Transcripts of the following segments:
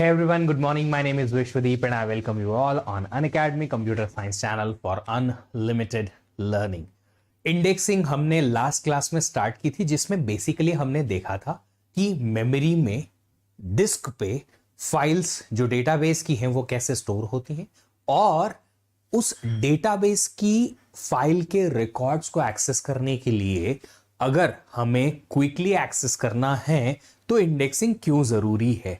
Hey everyone, good morning. My name is Vishwadeep and I welcome you all on Unacademy Computer Science channel for Unlimited Learning. Indexing हमने last class में start की थी, जिसमें basically हमने देखा था कि मेमोरी में डिस्क पे फाइल्स जो डेटाबेस की हैं वो कैसे स्टोर होती हैं और उस डेटाबेस की फाइल के रिकॉर्ड्स को एक्सेस करने के लिए अगर हमें क्विकली एक्सेस करना है तो इंडेक्सिंग क्यों जरूरी है,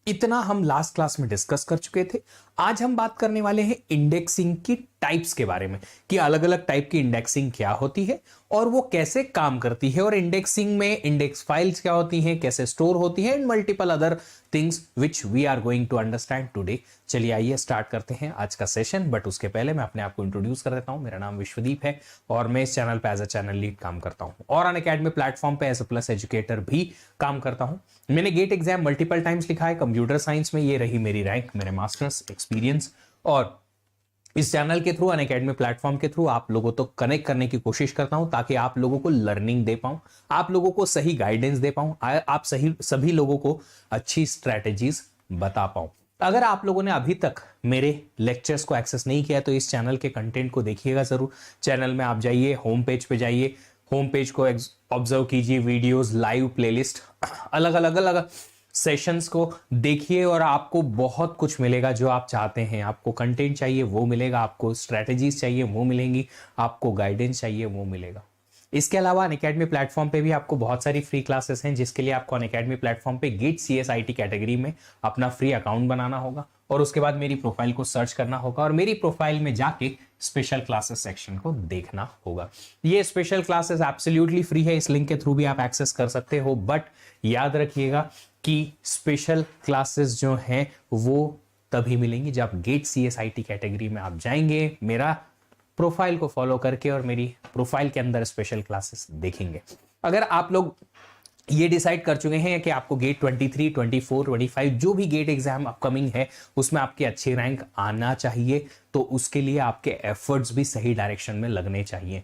इतना हम लास्ट क्लास में डिस्कस कर चुके थे। आज हम बात करने वाले हैं इंडेक्सिंग की टाइप्स के बारे में कि अलग अलग टाइप की इंडेक्सिंग क्या होती है और वो कैसे काम करती है, और इंडेक्सिंग में इंडेक्स फाइल्स क्या होती हैं, कैसे स्टोर होती हैं, and multiple other things which we are going to understand today. चलिए आइए स्टार्ट करते हैं आज का सेशन, बट उसके पहले मैं अपने आप को इंट्रोड्यूस कर देता हूं। मेरा नाम विश्वदीप है और मैं इस चैनल पे एज अ चैनल लीड काम करता हूं और अनअकैडमी प्लेटफॉर्म पे एज अ प्लस एजुकेटर भी काम करता हूं। मैंने गेट एग्जाम मल्टीपल टाइम्स लिखा है कंप्यूटर साइंस में, ये रही मेरी रैंक, मेरे मास्टर्स एक्सपीरियंस, और इस चैनल के थ्रू, अनअकैडमी प्लेटफॉर्म के थ्रू आप लोगों तो कनेक्ट करने की कोशिश करता हूं ताकि आप लोगों को लर्निंग दे पाऊं, आप लोगों को सही गाइडेंस दे पाऊं, आप सभी लोगों को अच्छी स्ट्रैटेजीज बता पाऊं। अगर आप लोगों ने अभी तक मेरे लेक्चर्स को एक्सेस नहीं किया तो इस चैनल के कंटेंट को देखिएगा जरूर। चैनल में आप जाइए, होम पेज पे जाइए, होम पेज को ऑब्जर्व कीजिए, वीडियोस, लाइव प्लेलिस्ट, अलग अलग सेशंस को देखिए और आपको बहुत कुछ मिलेगा जो आप चाहते हैं। आपको कंटेंट चाहिए वो मिलेगा, आपको स्ट्रैटेजीज चाहिए वो मिलेंगी, आपको गाइडेंस चाहिए वो मिलेगा। इसके अलावा अनअकैडमी प्लेटफॉर्म पे भी आपको बहुत सारी फ्री क्लासेस हैं, जिसके लिए आपको अनअकैडमी प्लेटफॉर्म पे गेट CSIT कैटेगरी में अपना फ्री अकाउंट बनाना होगा और उसके बाद मेरी प्रोफाइल को सर्च करना होगा और मेरी प्रोफाइल में जाके स्पेशल क्लासेस सेक्शन को देखना होगा। ये स्पेशल क्लासेस एब्सोल्युटली फ्री है, इस लिंक के थ्रू भी आप एक्सेस कर सकते हो, बट याद रखिएगा कि स्पेशल क्लासेस जो हैं वो तभी मिलेंगी जब गेट CSIT कैटेगरी में आप जाएंगे, मेरा प्रोफाइल को फॉलो करके और मेरी प्रोफाइल के अंदर स्पेशल क्लासेस देखेंगे। अगर आप लोग ये डिसाइड कर चुके हैं कि आपको गेट 23, 24, 25 जो भी गेट एग्जाम अपकमिंग है उसमें आपके अच्छे रैंक आना चाहिए, तो उसके लिए आपके एफर्ट्स भी सही डायरेक्शन में लगने चाहिए।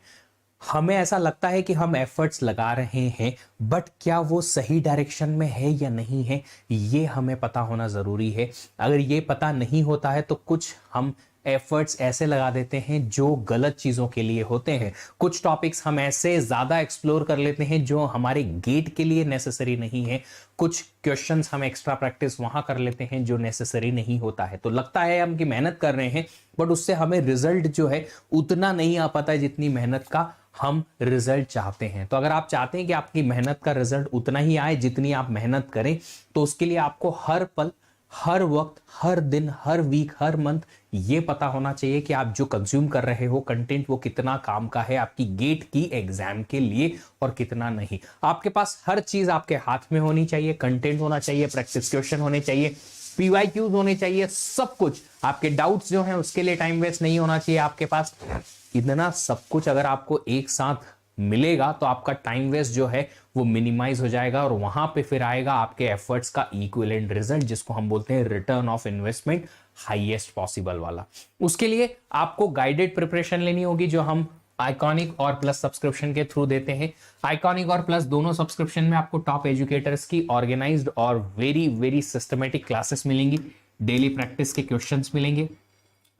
हमें ऐसा लगता है कि हम एफर्ट्स लगा रहे हैं, बट क्या वो सही डायरेक्शन में है या नहीं है, ये हमें पता होना जरूरी है। अगर ये पता नहीं होता है तो कुछ हम एफर्ट्स ऐसे लगा देते हैं जो गलत चीजों के लिए होते हैं, कुछ टॉपिक्स हम ऐसे ज्यादा एक्सप्लोर कर लेते हैं जो हमारे गेट के लिए नेसेसरी नहीं है, कुछ क्वेश्चंस हम एक्स्ट्रा प्रैक्टिस वहां कर लेते हैं जो नेसेसरी नहीं होता है। तो लगता है हम कि मेहनत कर रहे हैं, बट उससे हमें रिजल्ट जो है उतना नहीं आ पाता है जितनी मेहनत का हम रिजल्ट चाहते हैं। तो अगर आप चाहते हैं कि आपकी मेहनत का रिजल्ट उतना ही आए जितनी आप मेहनत करें, तो उसके लिए आपको हर पल, हर वक्त, हर दिन, हर वीक, हर मंथ ये पता होना चाहिए कि आप जो कंज्यूम कर रहे हो कंटेंट वो कितना काम का है आपकी गेट की एग्जाम के लिए और कितना नहीं। आपके पास हर चीज आपके हाथ में होनी चाहिए, कंटेंट होना चाहिए, प्रैक्टिस क्वेश्चन होने चाहिए, PYQs होने चाहिए, सब कुछ। आपके डाउट्स जो हैं उसके लिए टाइम वेस्ट नहीं होना चाहिए आपके पास। इतना सब कुछ अगर आपको एक साथ मिलेगा तो आपका टाइम वेस्ट जो है वो मिनिमाइज हो जाएगा और वहां पे फिर आएगा आपके एफर्ट्स का इक्विवेलेंट रिजल्ट, जिसको हम बोलते हैं return of investment highest possible वाला। उसके लिए आपको गाइडेड प्रिपरेशन लेनी होगी जो हम आइकॉनिक और प्लस सब्सक्रिप्शन के थ्रू देते हैं। आइकॉनिक और प्लस दोनों सब्सक्रिप्शन में आपको टॉप एजुकेटर्स की ऑर्गेनाइज्ड और वेरी वेरी सिस्टमेटिक क्लासेस मिलेंगी, डेली प्रैक्टिस के क्वेश्चंस मिलेंगे,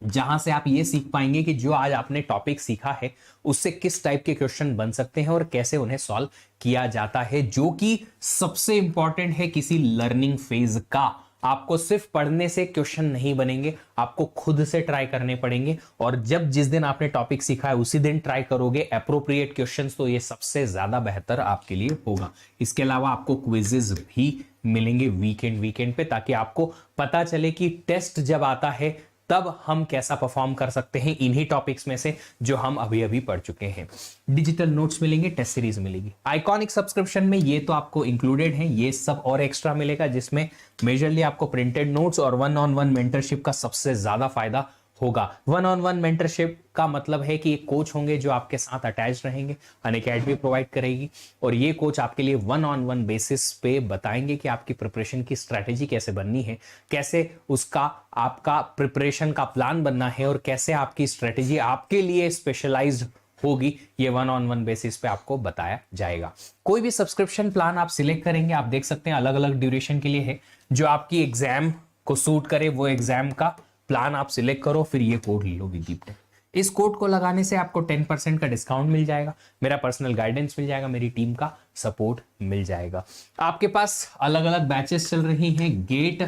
जहां से आप ये सीख पाएंगे कि जो आज आपने टॉपिक सीखा है उससे किस टाइप के क्वेश्चन बन सकते हैं और कैसे उन्हें सॉल्व किया जाता है, जो कि सबसे इंपॉर्टेंट है किसी लर्निंग फेज का। आपको सिर्फ पढ़ने से क्वेश्चन नहीं बनेंगे, आपको खुद से ट्राई करने पड़ेंगे, और जब जिस दिन आपने टॉपिक सीखा है उसी दिन ट्राई करोगे एप्रोप्रिएट क्वेश्चंस, तो ये सबसे ज्यादा बेहतर आपके लिए होगा। इसके अलावा आपको क्विजेस भी मिलेंगे वीकेंड पे, ताकि आपको पता चले कि टेस्ट जब आता है तब हम कैसा परफॉर्म कर सकते हैं इन्हीं टॉपिक्स में से जो हम अभी अभी पढ़ चुके हैं। डिजिटल नोट्स मिलेंगे, टेस्ट सीरीज मिलेगी। आइकॉनिक सब्सक्रिप्शन में ये तो आपको इंक्लूडेड है, ये सब और एक्स्ट्रा मिलेगा, जिसमें मेजरली आपको प्रिंटेड नोट्स और 1-on-1 मेंटरशिप का सबसे ज्यादा फायदा होगा। 1-on-1 मेंटरशिप का मतलब है कि एक कोच होंगे जो आपके साथ अटैच रहेंगे, अनअकैडमी प्रोवाइड करेगी, और ये कोच आपके लिए 1-on-1 बेसिस पे बताएंगे कि आपकी प्रिपरेशन की स्ट्रैटेजी कैसे बननी है, कैसे उसका आपका प्रिपरेशन का प्लान बनना है, और कैसे आपकी स्ट्रैटेजी आपके लिए स्पेशलाइज्ड होगी। ये 1-on-1 बेसिस पे आपको बताया जाएगा। कोई भी सब्सक्रिप्शन प्लान आप सिलेक्ट करेंगे, आप देख सकते हैं अलग अलग ड्यूरेशन के लिए है, जो आपकी एग्जाम को सूट करे वो एग्जाम का प्लान आप सिलेक्ट करो, फिर ये कोड ले लो विदीप टेक। इस कोड को लगाने से आपको 10% का डिस्काउंट मिल जाएगा, मेरा पर्सनल गाइडेंस मिल जाएगा, मेरी टीम का सपोर्ट मिल जाएगा। आपके पास अलग अलग बैचेस चल रही हैं। गेट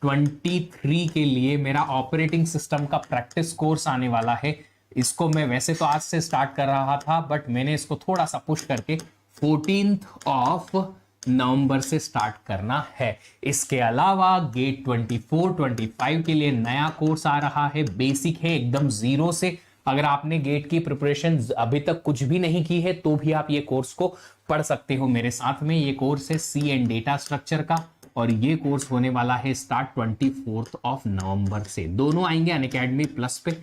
23 के लिए मेरा ऑपरेटिंग सिस्टम का प्रैक्टिस कोर्स आने वाला है। इसको मैं वैसे तो आज से स्टार्ट कर रहा था, बट मैंने इसको थोड़ा सा पुश करके 14 नवंबर से स्टार्ट करना है। इसके अलावा गेट 24-25 के लिए नया कोर्स आ रहा है, बेसिक है एकदम जीरो से। अगर आपने गेट की प्रिपरेशन अभी तक कुछ भी नहीं की है तो भी आप ये कोर्स को पढ़ सकते हो मेरे साथ में। ये कोर्स है सी एंड डेटा स्ट्रक्चर का, और ये कोर्स होने वाला है स्टार्ट 24 नवंबर से। दोनों आएंगे अनअकैडमी प्लस पे,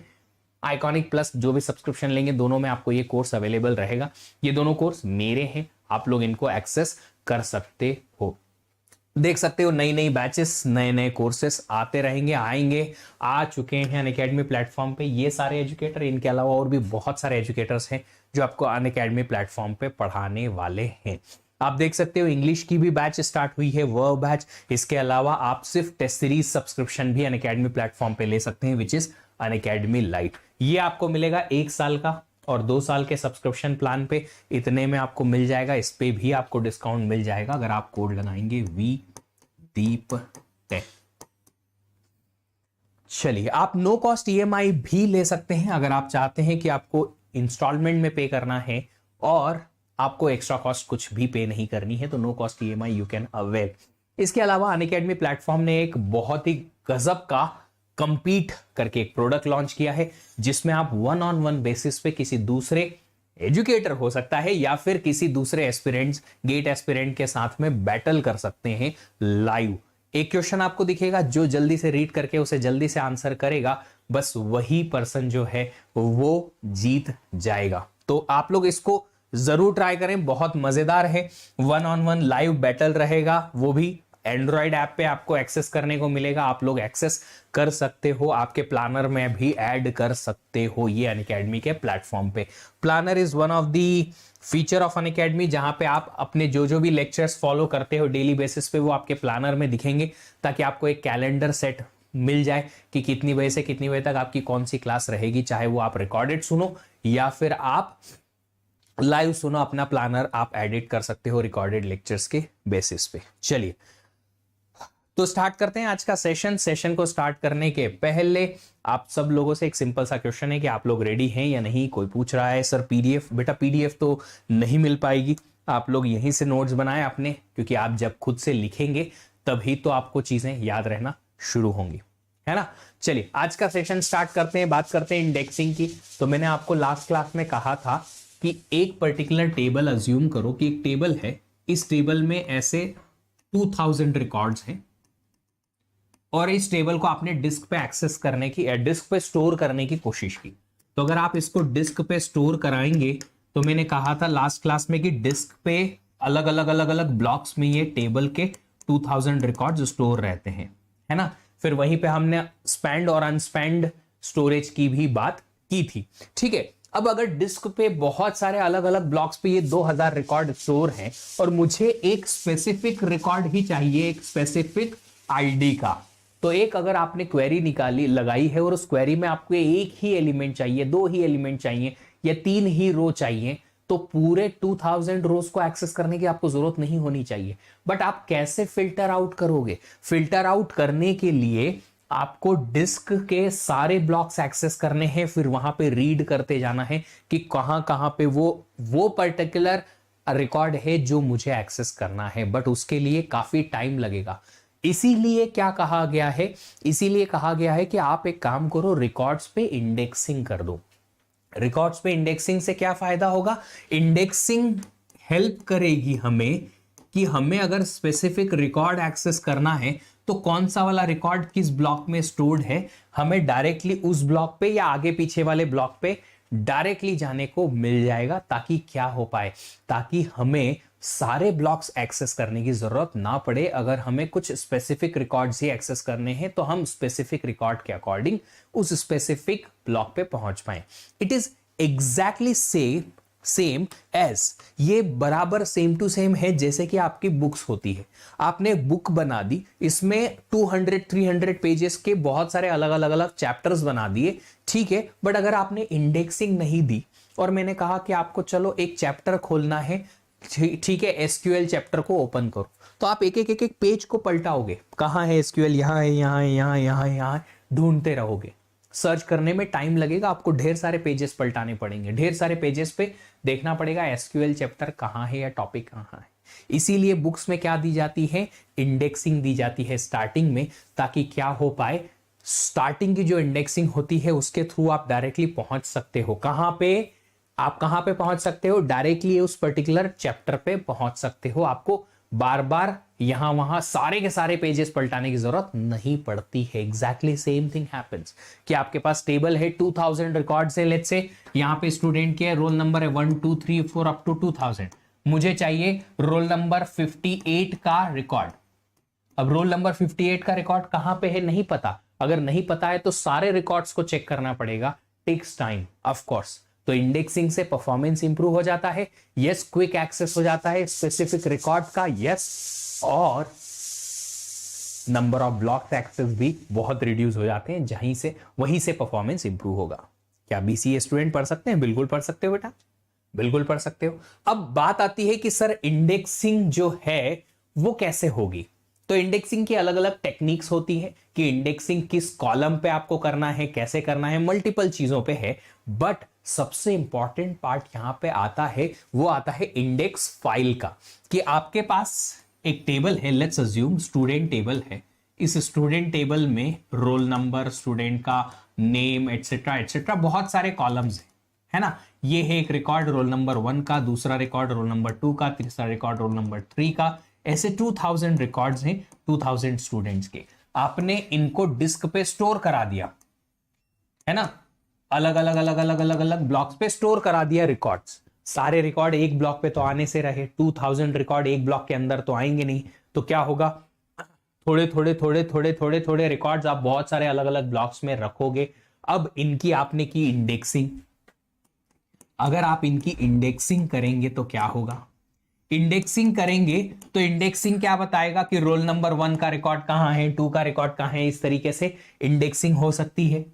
आइकॉनिक प्लस जो भी सब्सक्रिप्शन लेंगे दोनों में आपको ये कोर्स अवेलेबल रहेगा। ये दोनों कोर्स मेरे हैं, आप लोग इनको एक्सेस कर सकते हो, देख सकते हो। नई नई बैचेस, नए नए कोर्सेस आते रहेंगे, आएंगे, आ चुके हैं अनअकैडमी प्लेटफॉर्म पे ये सारे एजुकेटर। इनके अलावा और भी बहुत सारे एजुकेटर्स हैं जो आपको अनअकैडमी प्लेटफॉर्म पे पढ़ाने वाले हैं। आप देख सकते हो इंग्लिश की भी बैच स्टार्ट हुई है, वो बैच। इसके अलावा आप सिर्फ टेस्ट सीरीज सब्सक्रिप्शन भी अनअकैडमी प्लेटफॉर्म पे ले सकते हैं, विच इज अनअकैडमी लाइट। ये आपको मिलेगा 1 साल का, और 2 साल के सब्सक्रिप्शन प्लान पे इतने में आपको मिल जाएगा। इस पे भी आपको डिस्काउंट मिल जाएगा अगर आप कोड लगाएंगे वी दीप टेक। चलिए, आप नो कॉस्ट ईएमआई भी ले सकते हैं अगर आप चाहते हैं कि आपको इंस्टॉलमेंट में पे करना है और आपको एक्स्ट्रा कॉस्ट कुछ भी पे नहीं करनी है, तो no cost EMI you can avail. इसके अलावा अनअकैडमी प्लेटफॉर्म ने एक बहुत ही गजब का कंपीट करके एक प्रोडक्ट लॉन्च किया है, जिसमें आप 1-on-1 बेसिस पे किसी दूसरे एजुकेटर हो सकता है या फिर किसी दूसरे एस्पिरेंट्स, गेट एस्पिरेंट के साथ में बैटल कर सकते हैं लाइव। एक क्वेश्चन आपको दिखेगा, जो जल्दी से रीड करके उसे जल्दी से आंसर करेगा, बस वही पर्सन जो है वो जीत जाएगा। तो आप लोग इसको जरूर ट्राई करें, बहुत मजेदार है। 1-on-1 लाइव बैटल रहेगा, वो भी एंड्रॉइड ऐप पे आपको एक्सेस करने को मिलेगा। आप लोग एक्सेस कर सकते हो, आपके प्लानर में भी ऐड कर सकते हो ये अनअकैडमी के प्लेटफॉर्म पे। Planner is one of the feature of Unacademy, जहां पे आप अपने जो भी लेक्चर्स फॉलो करते हो डेली बेसिस पे वो आपके प्लानर में दिखेंगे, ताकि आपको एक कैलेंडर सेट मिल जाए कि कितनी बजे से कितनी बजे तक आपकी कौन सी क्लास रहेगी, चाहे वो आप रिकॉर्डेड सुनो या फिर आप लाइव सुनो। अपना प्लानर आप एडिट कर सकते हो रिकॉर्डेड लेक्चर्स के बेसिस पे। चलिए, तो स्टार्ट करते हैं आज का सेशन को स्टार्ट करने के पहले आप सब लोगों से एक सिंपल सा क्वेश्चन है कि आप लोग रेडी हैं या नहीं। कोई पूछ रहा है सर पीडीएफ, बेटा पीडीएफ तो नहीं मिल पाएगी, आप लोग यहीं से नोट्स बनाएं अपने, क्योंकि आप जब खुद से लिखेंगे तभी तो आपको चीजें याद रहना शुरू होंगी, है ना। चलिए, आज का सेशन स्टार्ट करते हैं, बात करते हैं इंडेक्सिंग की। तो मैंने आपको लास्ट क्लास में कहा था कि एक पर्टिकुलर टेबल अज्यूम करो कि एक टेबल है, इस टेबल में ऐसे 2000 रिकॉर्ड्स हैं, और इस टेबल को आपने डिस्क पे एक्सेस करने की, डिस्क पे स्टोर करने की कोशिश की। तो अगर आप इसको डिस्क पे स्टोर कराएंगे, तो मैंने कहा था लास्ट क्लास में कि डिस्क पे अलग अलग ब्लॉक्स में ये टेबल के 2000 रिकॉर्ड्स स्टोर रहते हैं, है ना। फिर वहीं पे हमने स्पेंड और अनस्पेंड स्टोरेज की भी बात की थी, ठीक है। अब अगर डिस्क पे बहुत सारे अलग अलग ब्लॉक्स पे ये 2000 रिकॉर्ड स्टोर हैं, और मुझे एक स्पेसिफिक रिकॉर्ड ही चाहिए, एक स्पेसिफिक आईडी का, तो एक अगर आपने क्वेरी निकाली लगाई है और उस क्वेरी में आपको एक ही एलिमेंट चाहिए, 2 ही एलिमेंट चाहिए या 3 ही रो चाहिए, तो पूरे 2000 रोज को एक्सेस करने की आपको जरूरत नहीं होनी चाहिए। बट आप कैसे फिल्टर आउट करोगे? फिल्टर आउट करने के लिए आपको डिस्क के सारे ब्लॉक्स एक्सेस करने हैं, फिर वहां पे रीड करते जाना है कि कहां कहां पे वो पर्टिकुलर रिकॉर्ड है जो मुझे एक्सेस करना है। बट उसके लिए काफी टाइम लगेगा। इसीलिए क्या कहा गया है? इसीलिए कहा गया है कि आप एक काम करो, रिकॉर्ड्स पे इंडेक्सिंग कर दो। रिकॉर्ड्स पे इंडेक्सिंग से क्या फायदा होगा? इंडेक्सिंग हेल्प करेगी हमें कि हमें अगर स्पेसिफिक रिकॉर्ड एक्सेस करना है तो कौन सा वाला रिकॉर्ड किस ब्लॉक में स्टोर्ड है, हमें डायरेक्टली उस ब्लॉक पे या आगे पीछे वाले ब्लॉक पे डायरेक्टली जाने को मिल जाएगा, ताकि क्या हो पाए, ताकि हमें सारे ब्लॉक्स एक्सेस करने की जरूरत ना पड़े। अगर हमें कुछ स्पेसिफिक रिकॉर्ड्स ही एक्सेस करने हैं तो हम स्पेसिफिक रिकॉर्ड के अकॉर्डिंग उस स्पेसिफिक ब्लॉक पे पहुंच पाए। It is exactly same same as, ये बराबर सेम टू सेम है जैसे कि आपकी बुक्स होती है। आपने बुक बना दी, इसमें 200-300 पेजेस के बहुत सारे अलग अलग अलग चैप्टर्स बना दिए, ठीक है। बट अगर आपने इंडेक्सिंग नहीं दी और मैंने कहा कि आपको चलो एक चैप्टर खोलना है, ठीक है, एसक्यूएल चैप्टर को ओपन करो, तो आप एक एक पेज को पलटाओगे, कहाँ है एसक्यूएल, यहाँ है, यहाँ है, यहाँ है, यहाँ है, यहाँ है, ढूंढते रहोगे। सर्च करने में टाइम लगेगा, आपको ढेर सारे पेजेस पलटाने पड़ेंगे, ढेर सारे पेजेस पे देखना पड़ेगा एसक्यूएल चैप्टर कहाँ है या टॉपिक कहाँ है। इसीलिए बुक्स में क्या दी जाती है, इंडेक्सिंग दी जाती है स्टार्टिंग में, ताकि क्या हो पाए, स्टार्टिंग की जो इंडेक्सिंग होती है उसके थ्रू आप डायरेक्टली पहुंच सकते हो। कहां पे, आप कहां पे पहुंच सकते हो, डायरेक्टली उस पर्टिकुलर चैप्टर पे पहुंच सकते हो। आपको बार बार यहां वहां सारे के सारे पेजेस पलटाने की जरूरत नहीं पड़ती है। एग्जैक्टली सेम थिंग हैपेंस कि आपके पास टेबल है, 2000 रिकॉर्ड्स है, लेट्स से यहां पे स्टूडेंट के रोल नंबर है 1 2 3 4 अप टू 2000। मुझे चाहिए रोल नंबर 58 का रिकॉर्ड। अब रोल नंबर 58 का रिकॉर्ड कहां पे है नहीं पता, अगर नहीं पता है तो सारे रिकॉर्ड्स को चेक करना पड़ेगा, टेक्स टाइम ऑफ कोर्स। तो इंडेक्सिंग से परफॉर्मेंस इंप्रूव हो जाता है, यस, क्विक एक्सेस हो जाता है स्पेसिफिक रिकॉर्ड का, यस, और नंबर ऑफ ब्लॉक्स एक्सेस भी बहुत रिड्यूस हो जाते हैं, वहीं से परफॉर्मेंस इंप्रूव होगा। क्या बीसीए स्टूडेंट पढ़ सकते हैं? बिल्कुल पढ़ सकते हो बेटा, बिल्कुल पढ़ सकते हो। अब बात आती है कि सर इंडेक्सिंग जो है वो कैसे होगी। तो इंडेक्सिंग की अलग अलग टेक्निक्स होती है कि इंडेक्सिंग किस कॉलम पे आपको करना है, कैसे करना है, मल्टीपल चीजों पे है। बट सबसे इंपॉर्टेंट पार्ट यहां पे आता है, वो आता है इंडेक्स फाइल का, कि आपके पास एक टेबल है, लेट्स अज्यूम स्टूडेंट टेबल है। इस स्टूडेंट टेबल में रोल नंबर, स्टूडेंट का नेम, एटसेट्रा एटसेट्रा, बहुत सारे कॉलम्स है ना। ये है एक रिकॉर्ड रोल नंबर 1 का, दूसरा रिकॉर्ड रोल नंबर 2 का, तीसरा रिकॉर्ड रोल नंबर 3 का, ऐसे 2000 रिकॉर्ड्स हैं 2000 स्टूडेंट्स के। आपने इनको डिस्क पे स्टोर करा दिया है ना, अलग अलग अलग अलग अलग अलग ब्लॉक्स पे स्टोर करा दिया रिकॉर्ड्स। सारे रिकॉर्ड एक ब्लॉक पे तो आने से रहे, 2000 रिकॉर्ड एक ब्लॉक के अंदर तो आएंगे नहीं, तो क्या होगा, थोड़े थोड़े थोड़े थोड़े थोड़े थोड़े रिकॉर्ड्स आप बहुत सारे अलग अलग ब्लॉक्स में रखोगे। अब इनकी आपने की इंडेक्सिंग, अगर आप इनकी इंडेक्सिंग करेंगे तो क्या होगा, इंडेक्सिंग करेंगे तो इंडेक्सिंग क्या बताएगा कि रोल नंबर 1 का रिकॉर्ड कहां है, 2 का रिकॉर्ड कहां है, इस तरीके से इंडेक्सिंग हो सकती है।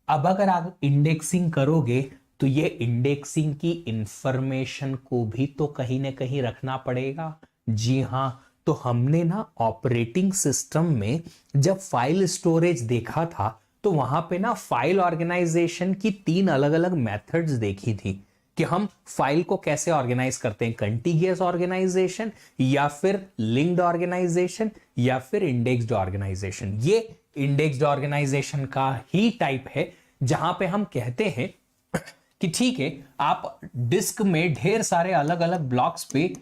अब अगर आप इंडेक्सिंग करोगे तो ये इंडेक्सिंग की इंफॉर्मेशन को भी तो कहीं ना कहीं रखना पड़ेगा। जी हां, तो हमने ना ऑपरेटिंग सिस्टम में जब फाइल स्टोरेज देखा था तो वहां पे ना फाइल ऑर्गेनाइजेशन की 3 अलग अलग मेथड्स देखी थी कि हम फाइल को कैसे ऑर्गेनाइज करते हैं, कंटिगियस ऑर्गेनाइजेशन या फिर लिंक्ड ऑर्गेनाइजेशन या फिर इंडेक्स्ड ऑर्गेनाइजेशन। ये इंडेक्स्ड ऑर्गेनाइजेशन का ही टाइप है जहां पे हम कहते हैं कि ठीक है, आप डिस्क में ढेर सारे अलग अलग ब्लॉक्स पे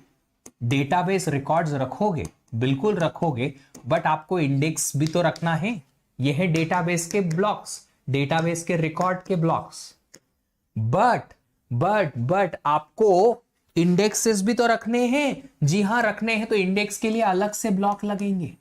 डेटाबेस रिकॉर्ड्स रखोगे, बिल्कुल रखोगे, बट आपको इंडेक्स भी तो रखना है। यह है डेटाबेस के ब्लॉक्स, डेटाबेस के रिकॉर्ड के ब्लॉक्स, बट आपको इंडेक्सेस भी तो रखने हैं। जी हां, रखने हैं, तो इंडेक्स के लिए अलग से ब्लॉक लगेंगे।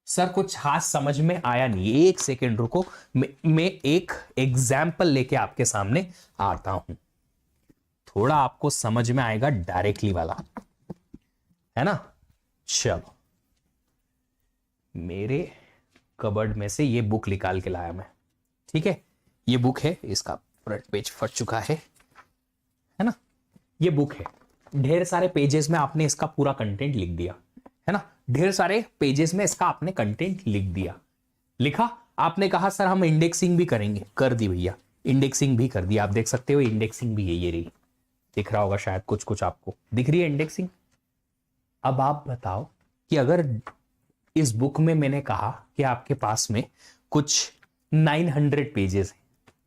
सर कुछ खास समझ में आया नहीं, एक सेकेंड रुको, मैं एक एग्जाम्पल लेके आपके सामने आता हूं, थोड़ा आपको समझ में आएगा डायरेक्टली वाला, है ना। चलो, मेरे कबर्ड में से ये बुक निकाल के लाया मैं, ठीक है, ये बुक है, इसका फ्रंट पेज फट चुका है ना। ये बुक है, ढेर सारे पेजेस में आपने इसका पूरा कंटेंट लिख दिया है ना, ढेर सारे पेजेस में इसका आपने कंटेंट लिख दिया, लिखा, आपने कहा सर हम इंडेक्सिंग भी करेंगे, कर दी भैया, इंडेक्सिंग भी कर दी। आप देख सकते हो इंडेक्सिंग भी है, ये रही, दिख रहा होगा शायद, कुछ कुछ आपको दिख रही है इंडेक्सिंग। अब आप बताओ कि अगर इस बुक में मैंने कहा कि आपके पास में कुछ 900 पेजेस हैं,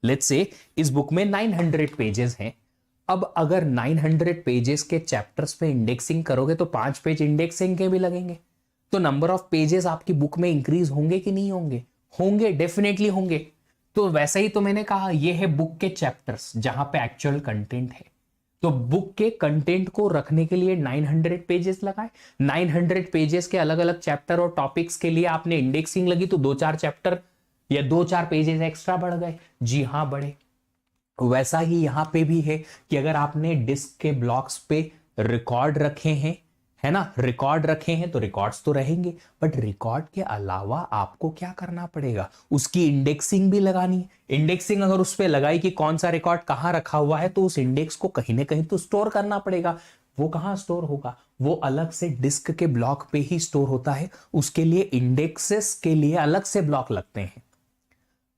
लेट्स से इस बुक में 900 पेजेस हैं। अब अगर 900 पेजेस के चैप्टर्स पे इंडेक्सिंग करोगे तो 5 पेज इंडेक्सिंग के भी लगेंगे, तो नंबर ऑफ पेजेस आपकी बुक में इंक्रीज होंगे कि नहीं होंगे? होंगे, डेफिनेटली होंगे। तो वैसे ही तो मैंने कहा ये है बुक के चैप्टर्स जहां पे एक्चुअल कंटेंट है, तो बुक के कंटेंट को रखने के लिए 900 पेजेस लगाए, 900 पेजेस के अलग अलग चैप्टर और टॉपिक्स के लिए आपने इंडेक्सिंग लगी, तो 2-4 चैप्टर या 2-4 पेजेस एक्स्ट्रा बढ़ गए? जी हाँ, बढ़े। वैसा ही यहां पे भी है कि अगर आपने डिस्क के ब्लॉक्स पे रिकॉर्ड रखे हैं, है ना, रिकॉर्ड रखे हैं तो रिकॉर्ड्स तो रहेंगे, बट रिकॉर्ड के अलावा आपको क्या करना पड़ेगा? उसकी इंडेक्सिंग भी लगानी है। इंडेक्सिंग अगर उस पर लगाई कि कौन सा रिकॉर्ड कहां रखा हुआ है, तो उस इंडेक्स को कहीं ना कहीं तो स्टोर करना पड़ेगा। वो कहां स्टोर होगा? वो अलग से डिस्क के ब्लॉक पे ही स्टोर होता है। उसके लिए इंडेक्सेस के लिए अलग से ब्लॉक लगते हैं,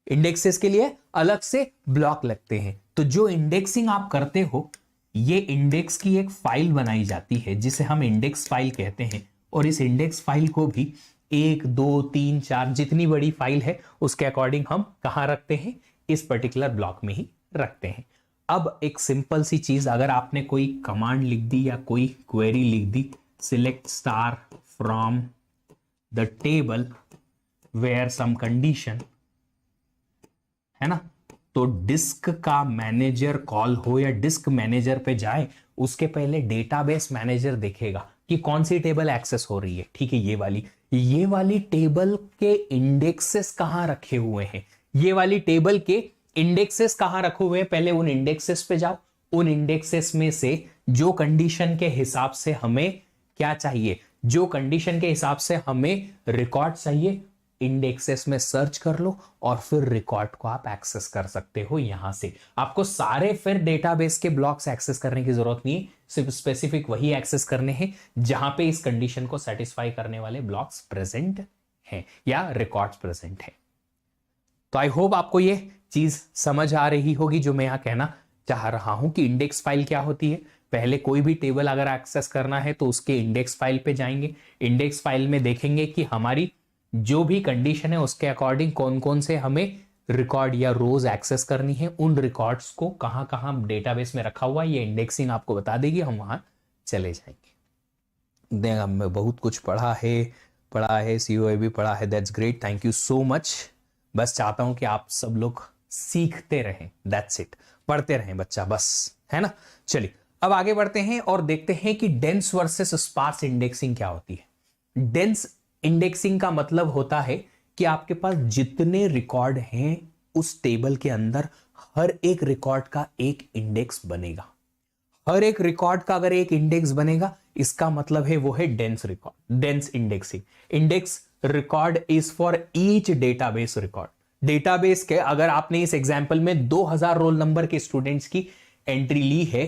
इंडेक्सेस के लिए अलग से ब्लॉक लगते हैं। तो जो इंडेक्सिंग आप करते हो, ये इंडेक्स की एक फाइल बनाई जाती है जिसे हम इंडेक्स फाइल कहते हैं, और इस इंडेक्स फाइल को भी 1 2 3 4 जितनी बड़ी फाइल है उसके अकॉर्डिंग हम कहां रखते हैं? इस पर्टिकुलर ब्लॉक में ही रखते हैं। अब एक सिंपल सी चीज, अगर आपने कोई कमांड लिख दी या कोई क्वेरी लिख दी, select star from the table where some condition, है ना, तो डिस्क का मैनेजर कॉल हो या डिस्क मैनेजर पे जाए, उसके पहले डेटाबेस मैनेजर देखेगा कि कौन सी टेबल एक्सेस हो रही है। ठीक है, ये वाली टेबल के इंडेक्सेस कहां रखे हुए हैं, ये वाली टेबल के इंडेक्सेस कहां रखे हुए हैं, पहले उन इंडेक्सेस पे जाओ। उन इंडेक्सेस में से जो कंडीशन के हिसाब से हमें क्या चाहिए, जो कंडीशन के हिसाब से हमें रिकॉर्ड चाहिए, इंडेक्सेस में सर्च कर लो और फिर रिकॉर्ड को आप एक्सेस कर सकते हो। यहां से आपको सारे फिर डेटाबेस के ब्लॉक्स एक्सेस करने की जरूरत नहीं है, सिर्फ स्पेसिफिक वही एक्सेस करने हैं जहां पे इस कंडीशन को सेटिस्फाई करने वाले ब्लॉक्स प्रेजेंट हैं या रिकॉर्ड्स प्रेजेंट हैं। तो आई होप आपको ये चीज समझ आ रही होगी जो मैं यहां कहना चाह रहा हूं कि इंडेक्स फाइल क्या होती है। पहले कोई भी टेबल अगर एक्सेस करना है तो उसके इंडेक्स फाइल पे जाएंगे, इंडेक्स फाइल में देखेंगे कि हमारी जो भी कंडीशन है उसके अकॉर्डिंग कौन कौन से हमें रिकॉर्ड या रोज एक्सेस करनी है, उन रिकॉर्ड्स को कहां कहां डेटाबेस में रखा हुआ है ये इंडेक्सिंग आपको बता देगी, हम वहां चले जाएंगे। देखा, मैं बहुत कुछ पढ़ा है, सीओए भी पढ़ा है, that's great, thank you so much. बस चाहता हूं कि आप सब लोग सीखते रहें, दैट्स इट, पढ़ते रहें बच्चा, बस, है ना। चलिए अब आगे बढ़ते हैं और देखते हैं कि डेंस वर्सेस स्पार्स इंडेक्सिंग क्या होती है। डेंस इंडेक्सिंग का मतलब होता है कि आपके पास जितने रिकॉर्ड हैं उस टेबल के अंदर हर एक रिकॉर्ड का एक इंडेक्स बनेगा। हर एक रिकॉर्ड का अगर एक इंडेक्स बनेगा, इसका मतलब है वो है dense record, dense indexing. Index record is for each database record. Database के अगर आपने इस एग्जांपल में 2000 रोल नंबर के स्टूडेंट्स की एंट्री ली है,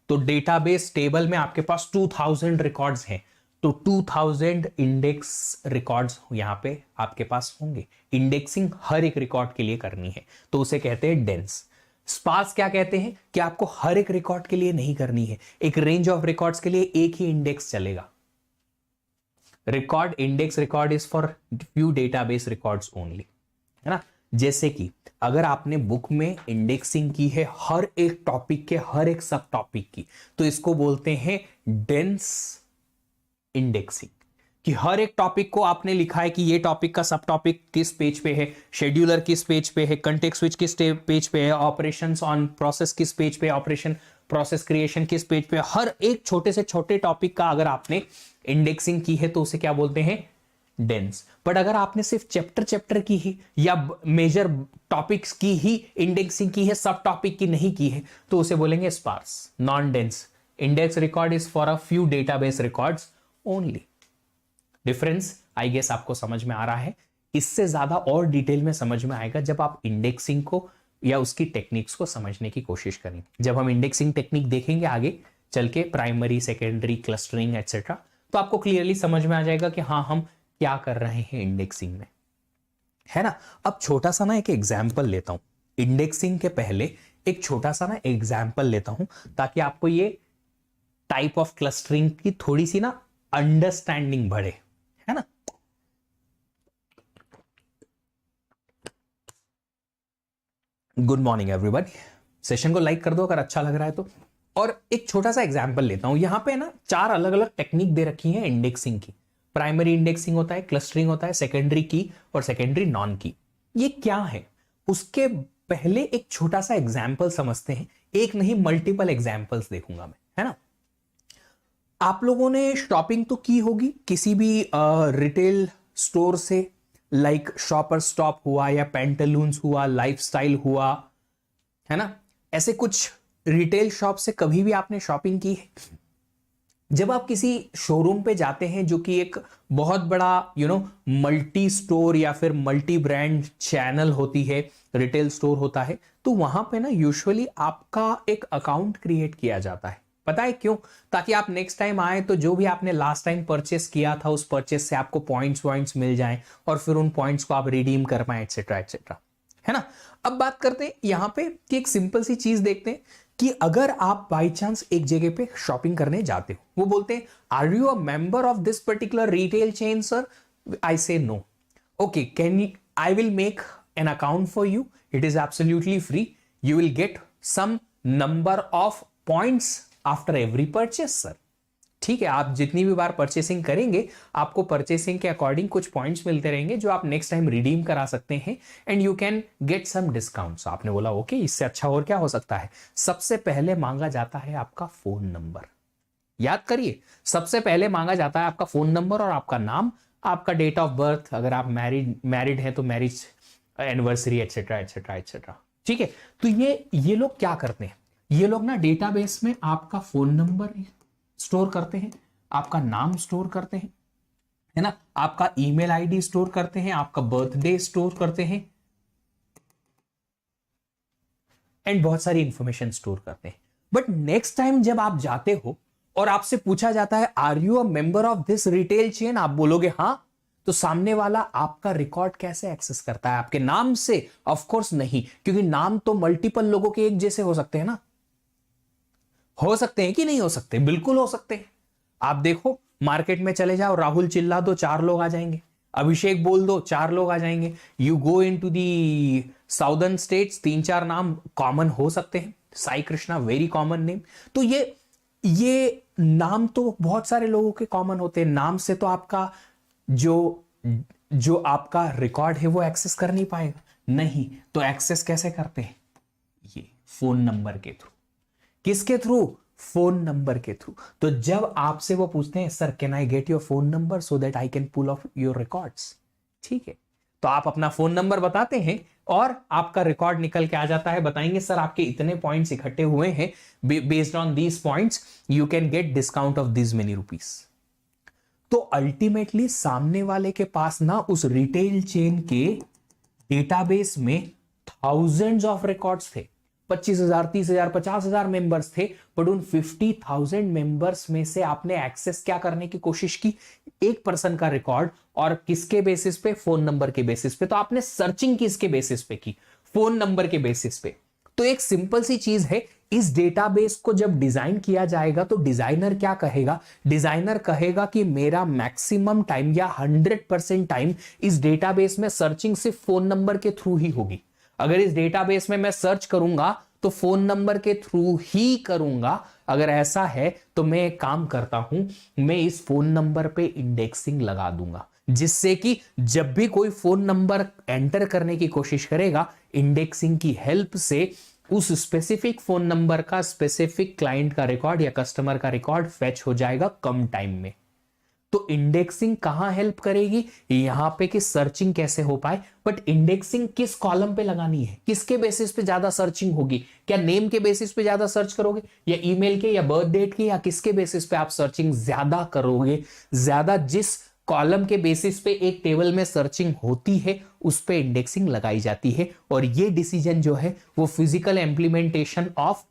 तो डेटाबेस टेबल में आपके पास 2000 रिकॉर्ड्स हैं, तो 2000 इंडेक्स रिकॉर्ड्स यहां पे आपके पास होंगे। इंडेक्सिंग हर एक रिकॉर्ड के लिए करनी है, तो उसे कहते हैं डेंस। स्पार्स क्या कहते हैं कि आपको हर एक रिकॉर्ड के लिए नहीं करनी है, एक रेंज ऑफ रिकॉर्ड्स के लिए एक ही इंडेक्स चलेगा। Record index record is for few database records only, है ना। जैसे कि अगर आपने बुक में इंडेक्सिंग की है हर एक टॉपिक के हर एक सब टॉपिक की, तो इसको बोलते हैं डेंस इंडेक्सिंग, कि हर एक टॉपिक को आपने लिखा है कि ये टॉपिक का सब टॉपिक किस पेज पे है, शेड्यूलर किस पेज पे है, कंटेक्स्ट स्विच किस पेज पे है, ऑपरेशंस ऑन प्रोसेस किस पेज पे, ऑपरेशन प्रोसेस क्रिएशन किस पेज पे, हर एक छोटे से छोटे टॉपिक का अगर आपने इंडेक्सिंग की है तो उसे क्या बोलते हैं? डेंस। बट अगर आपने सिर्फ चैप्टर की ही या मेजर टॉपिक्स की ही इंडेक्सिंग की है, सब टॉपिक की नहीं की है, तो उसे बोलेंगे sparse, non dense. Index record is for a few database records only. Difference I guess आपको समझ में आ रहा है। इससे ज्यादा और डिटेल में समझ में आएगा जब आप इंडेक्सिंग को या उसकी टेक्निक्स को समझने की कोशिश करेंगे। जब हम इंडेक्सिंग टेक्निक देखेंगे आगे चल के, प्राइमरी, सेकेंडरी, क्लस्टरिंग एटसेट्रा, तो आपको क्लियरली समझ में आ जाएगा कि हाँ हम क्या कर रहे हैं इंडेक्सिंग में, है ना। अब छोटा सा ना एक एग्जाम्पल लेता हूं, इंडेक्सिंग के पहले एक छोटा सा ना एग्जाम्पल लेता हूं ताकि आपको ये टाइप ऑफ क्लस्टरिंग की थोड़ी सी ना अंडरस्टैंडिंग बढ़े, है ना। गुड मॉर्निंग एवरीबॉडी, सेशन को लाइक कर दो अगर अच्छा लग रहा है तो। और एक छोटा सा एग्जांपल लेता हूं, यहां पे ना 4 अलग अलग टेक्निक दे रखी है इंडेक्सिंग की। प्राइमरी इंडेक्सिंग होता है, क्लस्टरिंग होता है, सेकेंडरी की और सेकेंडरी नॉन की। ये क्या है उसके पहले एक छोटा सा एग्जाम्पल समझते हैं। एक नहीं मल्टीपल एग्जाम्पल्स देखूंगा मैं, है ना। आप लोगों ने शॉपिंग तो की होगी किसी भी रिटेल स्टोर से, लाइक शॉपर स्टॉप हुआ या पेंटालून्स हुआ, लाइफस्टाइल हुआ, है ना, ऐसे कुछ रिटेल शॉप से कभी भी आपने शॉपिंग की है? जब आप किसी शोरूम पे जाते हैं जो कि एक बहुत बड़ा मल्टी स्टोर या फिर मल्टी ब्रांड चैनल होती है, रिटेल स्टोर होता है, तो वहां पे ना यूजुअली आपका एक अकाउंट क्रिएट किया जाता है। पता है क्यों? ताकि आप नेक्स्ट टाइम आए तो जो भी आपने लास्ट टाइम परचेस किया था उस परचेस से आपको पॉइंट्स मिल जाएं और फिर उन पॉइंट्स को आप रिडीम कर पाए, एक्सेट्रा एक्सेट्रा, है ना। अब बात करते हैं यहां पे कि एक सिंपल सी चीज देखते हैं कि अगर आप बाई चांस एक जगह पे शॉपिंग करने जाते हो, वो बोलते हैं are you a member of this particular retail chain sir? I say no. Okay, can you, I will make an account for you, it is absolutely free, you will get some number of points after every purchase sir. ठीक है, आप जितनी भी बार purchasing करेंगे आपको purchasing के according कुछ points मिलते रहेंगे जो आप नेक्स्ट टाइम रिडीम करा सकते हैं and you can get some discounts. आपने बोला ओके, इससे अच्छा और क्या हो सकता है? सबसे पहले मांगा जाता है आपका फोन नंबर। याद करिए, सबसे पहले मांगा जाता है आपका फोन नंबर और आपका नाम, आपका डेट ऑफ बर्थ, अगर आप मैरिड हैं तो marriage anniversary, etcetera etcetera etcetera. ठीक है, तो ये लोग क्या करते हैं, ये लोग ना डेटाबेस में आपका फोन नंबर स्टोर करते हैं, आपका नाम स्टोर करते हैं, है ना, आपका ईमेल आईडी स्टोर करते हैं, आपका बर्थडे स्टोर करते हैं एंड बहुत सारी इंफॉर्मेशन स्टोर करते हैं। बट नेक्स्ट टाइम जब आप जाते हो और आपसे पूछा जाता है are you a member of this retail chain, आप बोलोगे हाँ, तो सामने वाला आपका रिकॉर्ड कैसे एक्सेस करता है? आपके नाम से? ऑफ कोर्स नहीं, क्योंकि नाम तो मल्टीपल लोगों के एक जैसे हो सकते हैं ना। हो सकते हैं कि नहीं हो सकते? बिल्कुल हो सकते हैं। आप देखो, मार्केट में चले जाओ, राहुल चिल्ला दो 4 लोग आ जाएंगे, अभिषेक बोल दो 4 लोग आ जाएंगे। You go in to the southern states, 3-4 नाम कॉमन हो सकते हैं। Sai Krishna very common name. तो ये नाम तो बहुत सारे लोगों के कॉमन होते हैं। नाम से तो आपका जो आपका रिकॉर्ड है वो एक्सेस कर नहीं पाएगा। नहीं तो एक्सेस कैसे करते हैं? ये फोन नंबर के थ्रू। किसके थ्रू? फोन नंबर के थ्रू। तो जब आपसे वो पूछते हैं sir can I get your phone number so that I can pull off your records, ठीक है, तो आप अपना फोन नंबर बताते हैं और आपका रिकॉर्ड निकल के आ जाता है। बताएंगे सर आपके इतने पॉइंट्स इकट्ठे हुए हैं, based on these points you can get discount of this many rupees. तो अल्टीमेटली सामने वाले के पास ना उस रिटेल चेन के डेटाबेस में थाउजेंड्स ऑफ रिकॉर्ड्स थे। 25,000, 30,000, 50,000 मेंबर्स थे, बट उन 50,000 मेंबर्स में से आपने एक्सेस क्या करने की कोशिश की? एक पर्सन का रिकॉर्ड, और किसके बेसिस पे? फोन नंबर के बेसिस पे। तो आपने सर्चिंग किसके बेसिस पे की? फोन नंबर के बेसिस पे। तो एक सिंपल सी चीज है, इस डेटाबेस को जब डिजाइन किया जाएगा तो डिजाइनर क्या कहेगा? डिजाइनर कहेगा कि मेरा मैक्सिमम टाइम या 100% टाइम इस डेटाबेस में सर्चिंग सिर्फ फोन नंबर के थ्रू ही होगी। अगर इस डेटाबेस में मैं सर्च करूंगा तो फोन नंबर के थ्रू ही करूंगा। अगर ऐसा है तो मैं एक काम करता हूं, मैं इस फोन नंबर पे इंडेक्सिंग लगा दूंगा, जिससे कि जब भी कोई फोन नंबर एंटर करने की कोशिश करेगा, इंडेक्सिंग की हेल्प से उस स्पेसिफिक फोन नंबर का स्पेसिफिक क्लाइंट का रिकॉर्ड या कस्टमर का रिकॉर्ड फेच हो जाएगा कम टाइम में। तो इंडेक्सिंग कहां हेल्प करेगी? यहां पे कि सर्चिंग कैसे हो पाए। बट इंडेक्सिंग किस कॉलम पे लगानी है? किसके बेसिस पे ज्यादा सर्चिंग होगी? क्या नेम के बेसिस पे ज्यादा सर्च करोगे, या ईमेल के, या बर्थ डेट के, या किसके बेसिस पे आप सर्चिंग ज्यादा करोगे? ज्यादा जिस कॉलम के बेसिस पे एक टेबल में सर्चिंग होती है उस पे इंडेक्सिंग लगाई जाती है। और ये डिसीजन जो है वो physical implementation of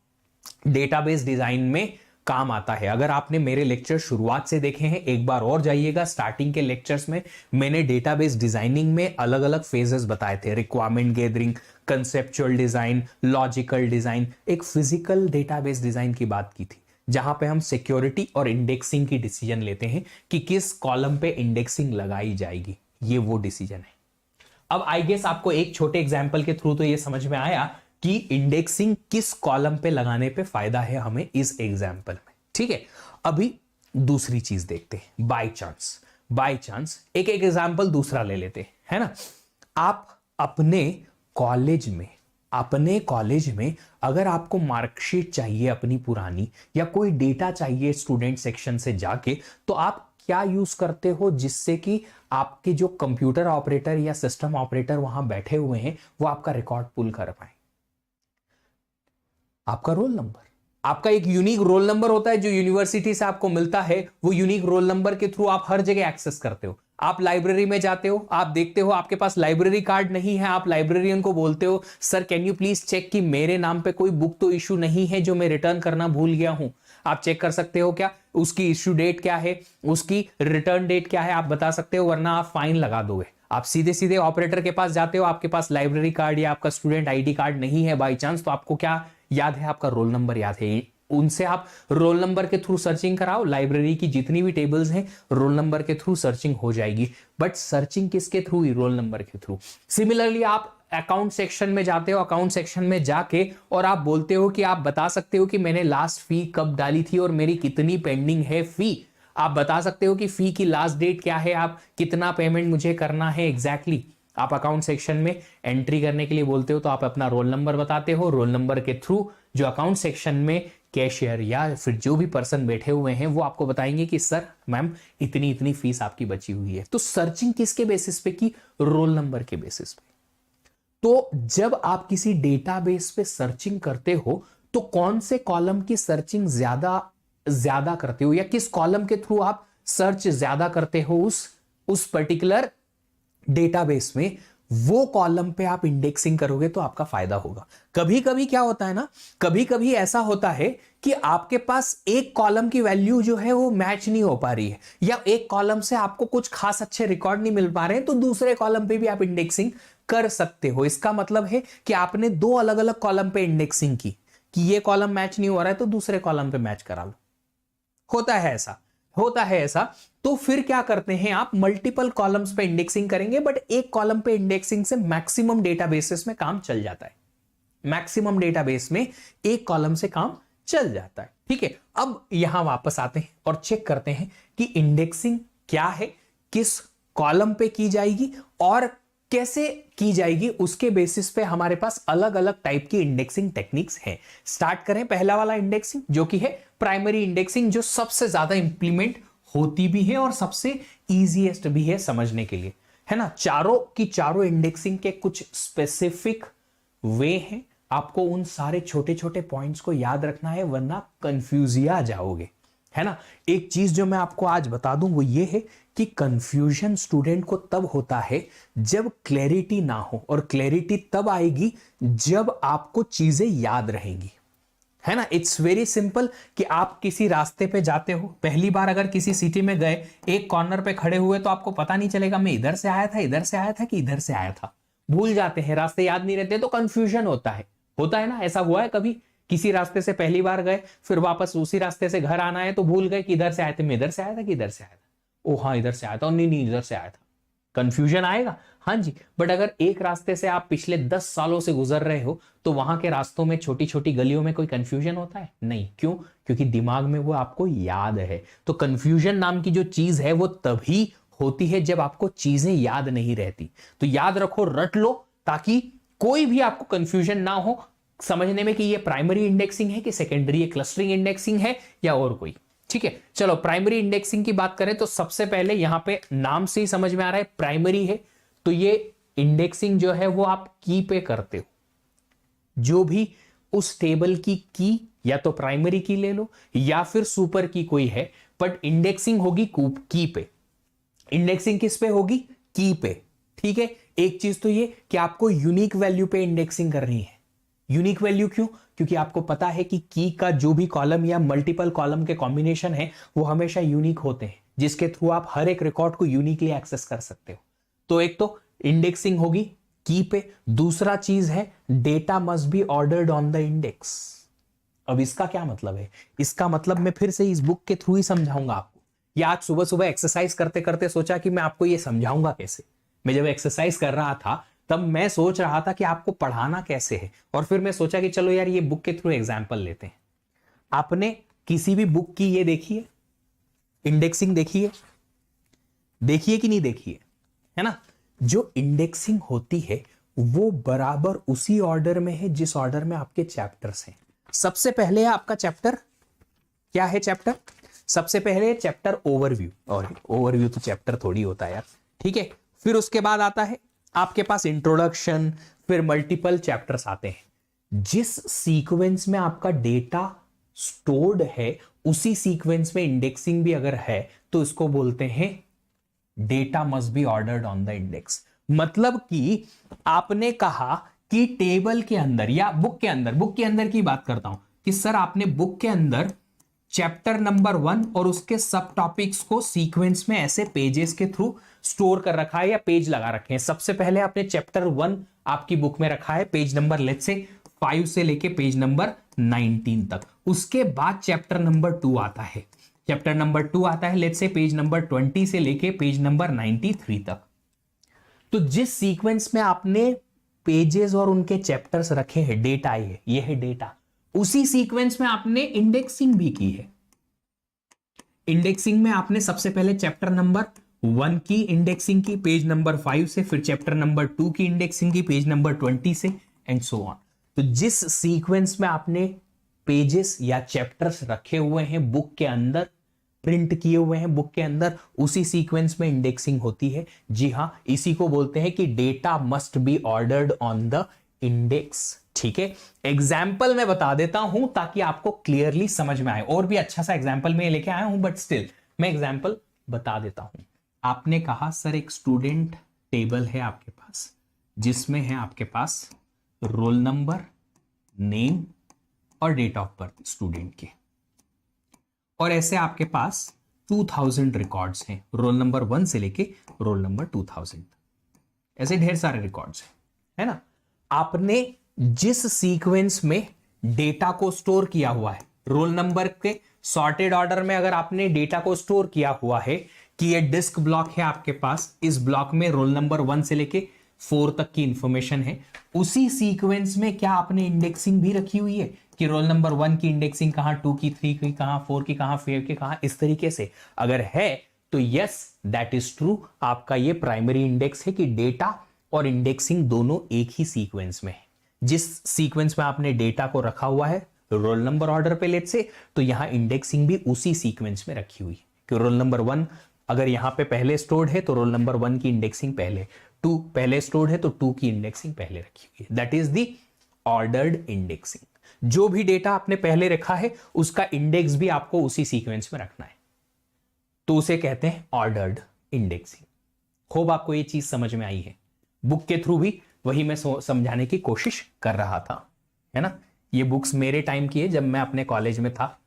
database design में काम आता है। अगर आपने मेरे लेक्चर शुरुआत से देखे हैं, एक बार और जाइएगा। स्टार्टिंग के लेक्चर्स में मैंने डेटाबेस डिजाइनिंग में अलग अलग फेजेस बताए थे। Requirement gathering, conceptual design, logical design, एक फिजिकल डेटाबेस डिजाइन की बात की थी, जहां पे हम सिक्योरिटी और इंडेक्सिंग की डिसीजन लेते हैं कि किस कॉलम पे इंडेक्सिंग लगाई जाएगी। ये वो डिसीजन है। अब आई गेस आपको एक छोटे एग्जांपल के थ्रू तो ये समझ में आया कि इंडेक्सिंग किस कॉलम पे लगाने पे फायदा है हमें इस एग्जांपल में, ठीक है। अभी दूसरी चीज देखते हैं, बाय चांस एक एग्जांपल दूसरा ले लेते हैं, है ना। आप अपने कॉलेज में अगर आपको मार्कशीट चाहिए अपनी पुरानी, या कोई डेटा चाहिए स्टूडेंट सेक्शन से जाके, तो आप क्या यूज करते हो जिससे कि आपके जो कंप्यूटर ऑपरेटर या सिस्टम ऑपरेटर वहां बैठे हुए हैं वो आपका रिकॉर्ड पुल कर पाए? आपका रोल नंबर। आपका एक यूनिक रोल नंबर होता है जो यूनिवर्सिटी से आपको मिलता है। वो यूनिक रोल नंबर के थ्रू आप हर जगह एक्सेस करते हो। आप लाइब्रेरी में जाते हो, आप देखते हो आपके पास लाइब्रेरी कार्ड नहीं है, आप लाइब्रेरियन को बोलते हो sir can you please check कि मेरे नाम पे कोई बुक तो इशू नहीं है जो मैं रिटर्न करना भूल गया हूं। आप चेक कर सकते हो क्या उसकी इश्यू डेट क्या है, उसकी रिटर्न डेट क्या है, आप बता सकते हो, वरना आप फाइन लगा दोगे। आप सीधे सीधे ऑपरेटर के पास जाते हो, आपके पास लाइब्रेरी कार्ड या आपका स्टूडेंट आईडी कार्ड नहीं है बाई चांस, तो आपको क्या याद है? आपका रोल नंबर याद है। उनसे आप रोल नंबर के थ्रू सर्चिंग कराओ, लाइब्रेरी की जितनी भी टेबल्स हैं रोल नंबर के थ्रू सर्चिंग हो जाएगी। बट सर्चिंग किसके थ्रू? रोल नंबर के थ्रू। सिमिलरली आप अकाउंट सेक्शन में जाते हो, अकाउंट सेक्शन में जाके और आप बोलते हो कि आप बता सकते हो कि मैंने लास्ट फी कब डाली थी और मेरी कितनी पेंडिंग है फी। आप बता सकते हो कि फी की लास्ट डेट क्या है, आप कितना पेमेंट मुझे करना है एग्जैक्टली। आप अकाउंट सेक्शन में एंट्री करने के लिए बोलते हो तो आप अपना रोल नंबर बताते हो। रोल नंबर के थ्रू जो अकाउंट सेक्शन में कैशियर या फिर जो भी पर्सन बैठे हुए हैं वो आपको बताएंगे कि सर मैम इतनी इतनी फीस आपकी बची हुई है। तो सर्चिंग किसके बेसिस पे की? रोल नंबर के बेसिस पे। तो जब आप किसी डेटाबेस पे सर्चिंग करते हो तो कौन से कॉलम की सर्चिंग ज्यादा करते हो या किस कॉलम के थ्रू आप सर्च ज्यादा करते हो उस पर्टिकुलर डेटाबेस में, वो कॉलम पे आप इंडेक्सिंग करोगे तो आपका फायदा होगा। कभी कभी क्या होता है ना, कभी कभी ऐसा होता है कि आपके पास एक कॉलम की वैल्यू जो है वो मैच नहीं हो पा रही है या एक कॉलम से आपको कुछ खास अच्छे रिकॉर्ड नहीं मिल पा रहे हैं, तो दूसरे कॉलम पे भी आप इंडेक्सिंग कर सकते हो। इसका मतलब है कि आपने दो अलग अलग कॉलम पे इंडेक्सिंग की कि ये कॉलम मैच नहीं हो रहा है तो दूसरे कॉलम पे मैच करा लो। होता है ऐसा। तो फिर क्या करते हैं, आप मल्टीपल कॉलम्स पे इंडेक्सिंग करेंगे, बट एक कॉलम पे इंडेक्सिंग से मैक्सिमम डेटाबेसेस में काम चल जाता है। मैक्सिमम डेटाबेस में एक कॉलम से काम चल जाता है। ठीक है, अब यहां वापस आते हैं और चेक करते हैं कि इंडेक्सिंग क्या है, किस कॉलम पे की जाएगी और कैसे की जाएगी। उसके बेसिस पे हमारे पास अलग अलग टाइप की इंडेक्सिंग टेक्निक्स हैं। स्टार्ट करें पहला वाला इंडेक्सिंग जो कि है प्राइमरी इंडेक्सिंग, जो सबसे ज्यादा इंप्लीमेंट होती भी है और सबसे इजीएस्ट भी है समझने के लिए, है ना। चारों की चारों इंडेक्सिंग के कुछ स्पेसिफिक वे हैं, आपको उन सारे छोटे छोटे पॉइंट्स को याद रखना है वरना कंफ्यूजिया जाओगे, है ना। एक चीज जो मैं आपको आज बता दूं वो ये है कि कंफ्यूजन स्टूडेंट को तब होता है जब क्लैरिटी ना हो, और क्लैरिटी तब आएगी जब आपको चीजें याद रहेंगी, है ना। इट्स वेरी सिंपल कि आप किसी रास्ते पे जाते हो, पहली बार अगर किसी सिटी में गए, एक कॉर्नर पे खड़े हुए तो आपको पता नहीं चलेगा मैं इधर से आया था कि इधर से आया था। भूल जाते हैं, रास्ते याद नहीं रहते तो कंफ्यूजन होता है ना। ऐसा हुआ है कभी? किसी रास्ते से पहली बार गए, फिर वापस उसी रास्ते से घर आना है तो भूल गए कि इधर से आए थे, मैं इधर से आया था कि इधर से आया था, ओ हाँ इधर से आया था, नहीं इधर से आया था। कंफ्यूजन आएगा, हाँ जी। बट अगर एक रास्ते से आप पिछले 10 सालों से गुजर रहे हो तो वहां के रास्तों में छोटी छोटी गलियों में कोई कंफ्यूजन होता है? नहीं। क्यों? क्योंकि दिमाग में वो आपको याद है। तो कंफ्यूजन नाम की जो चीज है वो तभी होती है जब आपको चीजें याद नहीं रहती। तो याद रखो, रट लो, ताकि कोई भी आपको कंफ्यूजन ना हो समझने में कि ये प्राइमरी इंडेक्सिंग है कि सेकेंडरी क्लस्टरिंग इंडेक्सिंग है या और कोई। ठीक है, चलो प्राइमरी इंडेक्सिंग की बात करें तो सबसे पहले यहां पे नाम से ही समझ में आ रहा है प्राइमरी है, तो ये इंडेक्सिंग जो है वो आप की पे करते हो। जो भी उस टेबल की या तो प्राइमरी की ले लो या फिर सुपर की कोई है, बट इंडेक्सिंग होगी की पे। इंडेक्सिंग किस पे होगी? की पे। ठीक है, एक चीज तो ये कि आपको यूनिक वैल्यू पे इंडेक्सिंग करनी है। यूनिक वैल्यू क्यों? क्योंकि आपको पता है कि की का जो भी कॉलम या मल्टीपल कॉलम के कॉम्बिनेशन है वो हमेशा यूनिक होते हैं, जिसके थ्रू आप हर एक रिकॉर्ड को यूनिकली एक्सेस कर सकते हो। तो एक तो इंडेक्सिंग होगी की पे, दूसरा चीज है data must be ordered on the index. अब इसका क्या मतलब है? इसका मतलब मैं फिर से इस बुक के थ्रू ही समझाऊंगा आपको, या आज सुबह सुबह एक्सरसाइज करते करते सोचा कि मैं आपको ये समझाऊंगा कैसे। मैं जब एक्सरसाइज कर रहा था तब मैं सोच रहा था कि आपको पढ़ाना कैसे है, और फिर मैं सोचा कि चलो यार ये बुक के थ्रू एग्जांपल लेते हैं। आपने किसी भी बुक की ये देखी है इंडेक्सिंग? देखिए कि नहीं देखिए, है ना। जो इंडेक्सिंग होती है वो बराबर उसी ऑर्डर में है जिस ऑर्डर में आपके चैप्टर्स हैं। सबसे पहले आपका चैप्टर क्या है? चैप्टर सबसे पहले चैप्टर ओवरव्यू, और ओवरव्यू तो चैप्टर थोड़ी होता है यार, ठीक है। फिर उसके बाद आता है आपके पास इंट्रोडक्शन, फिर मल्टीपल चैप्टर्स आते हैं। जिस सीक्वेंस में आपका डेटा स्टोर्ड है उसी सीक्वेंस में इंडेक्सिंग भी अगर है तो इसको बोलते हैं data must be ordered on the index. मतलब कि आपने कहा कि टेबल के अंदर या बुक के अंदर की बात करता हूं कि सर आपने बुक के अंदर चैप्टर नंबर 1 और उसके सब टॉपिक्स को सीक्वेंस में ऐसे पेजेस के थ्रू स्टोर कर रखा है या पेज लगा रखे हैं। सबसे पहले आपने चैप्टर 1 आपकी बुक में रखा है, पेज नंबर लेट्स से 5 से लेके पेज नंबर 19 तक। उसके बाद चैप्टर नंबर 2 आता है, चैप्टर नंबर 2 आता है लेट्स से पेज नंबर 20 से लेके पेज नंबर 93 तक। तो जिस सीक्वेंस में आपने पेजेस और उनके चैप्टर्स रखे हैं, डेटा ये है डेटा, उसी सीक्वेंस में आपने इंडेक्सिंग भी की है। इंडेक्सिंग में आपने सबसे पहले चैप्टर नंबर 1 की इंडेक्सिंग की पेज नंबर 5 से, फिर चैप्टर नंबर 2 की इंडेक्सिंग की पेज नंबर 20 से, एंड सो ऑन। तो जिस सीक्वेंस में आपने पेजेस या चैप्टर्स रखे हुए हैं बुक के अंदर, प्रिंट किए हुए हैं बुक के अंदर, उसी सीक्वेंस में इंडेक्सिंग होती है। जी हां, इसी को बोलते हैं कि data must be ordered on the index. ठीक है, एग्जाम्पल मैं बता देता हूं ताकि आपको क्लियरली समझ में आए। और भी अच्छा सा एग्जाम्पल मैं लेके आया हूं बट स्टिल मैं एग्जाम्पल बता देता हूं। आपने कहा सर एक स्टूडेंट टेबल है आपके पास जिसमें है आपके पास रोल नंबर, नेम और डेट ऑफ बर्थ स्टूडेंट के, और ऐसे आपके पास 2000 रिकॉर्ड्स हैं, रोल नंबर 1 से लेके रोल नंबर 2000, ऐसे ढेर सारे रिकॉर्ड्स हैं, है ना। आपने जिस सीक्वेंस में डेटा को स्टोर किया हुआ है, रोल नंबर के सॉर्टेड ऑर्डर में अगर आपने डेटा को स्टोर किया हुआ है कि ये डिस्क ब्लॉक है आपके पास, इस ब्लॉक में रोल नंबर 1 से लेके 4 तक की इंफॉर्मेशन है, उसी सीक्वेंस में क्या आपने इंडेक्सिंग भी रखी हुई है कि रोल नंबर 1 की इंडेक्सिंग कहां, 2 की, 3 की कहां, 4 की कहां, 5 की कहां, इस तरीके से अगर है तो यस दैट इज ट्रू, आपका ये प्राइमरी इंडेक्स है कि डेटा और इंडेक्सिंग दोनों एक ही सीक्वेंस में है। जिस सीक्वेंस में आपने डेटा को रखा हुआ है रोल नंबर ऑर्डर पे लेट से, तो यहां इंडेक्सिंग भी उसी सीक्वेंस में रखी हुई है कि रोल नंबर 1 अगर यहां पे पहले स्टोर्ड है तो रोल नंबर 1 की इंडेक्सिंग पहले, 2 पहले स्टोर्ड है तो 2 की इंडेक्सिंग पहले रखी हुई है। That is the ordered indexing. जो भी डेटा आपने पहले रखा है उसका इंडेक्स भी आपको उसी सीक्वेंस में रखना है, तो उसे कहते हैं ऑर्डर्ड इंडेक्सिंग। खूब आपको ये चीज समझ में आई है। बुक के थ्रू भी वही मैं समझाने की कोशिश कर रहा था, है ना। ये बुक्स मेरे टाइम की है, जब मैं अपने कॉलेज में था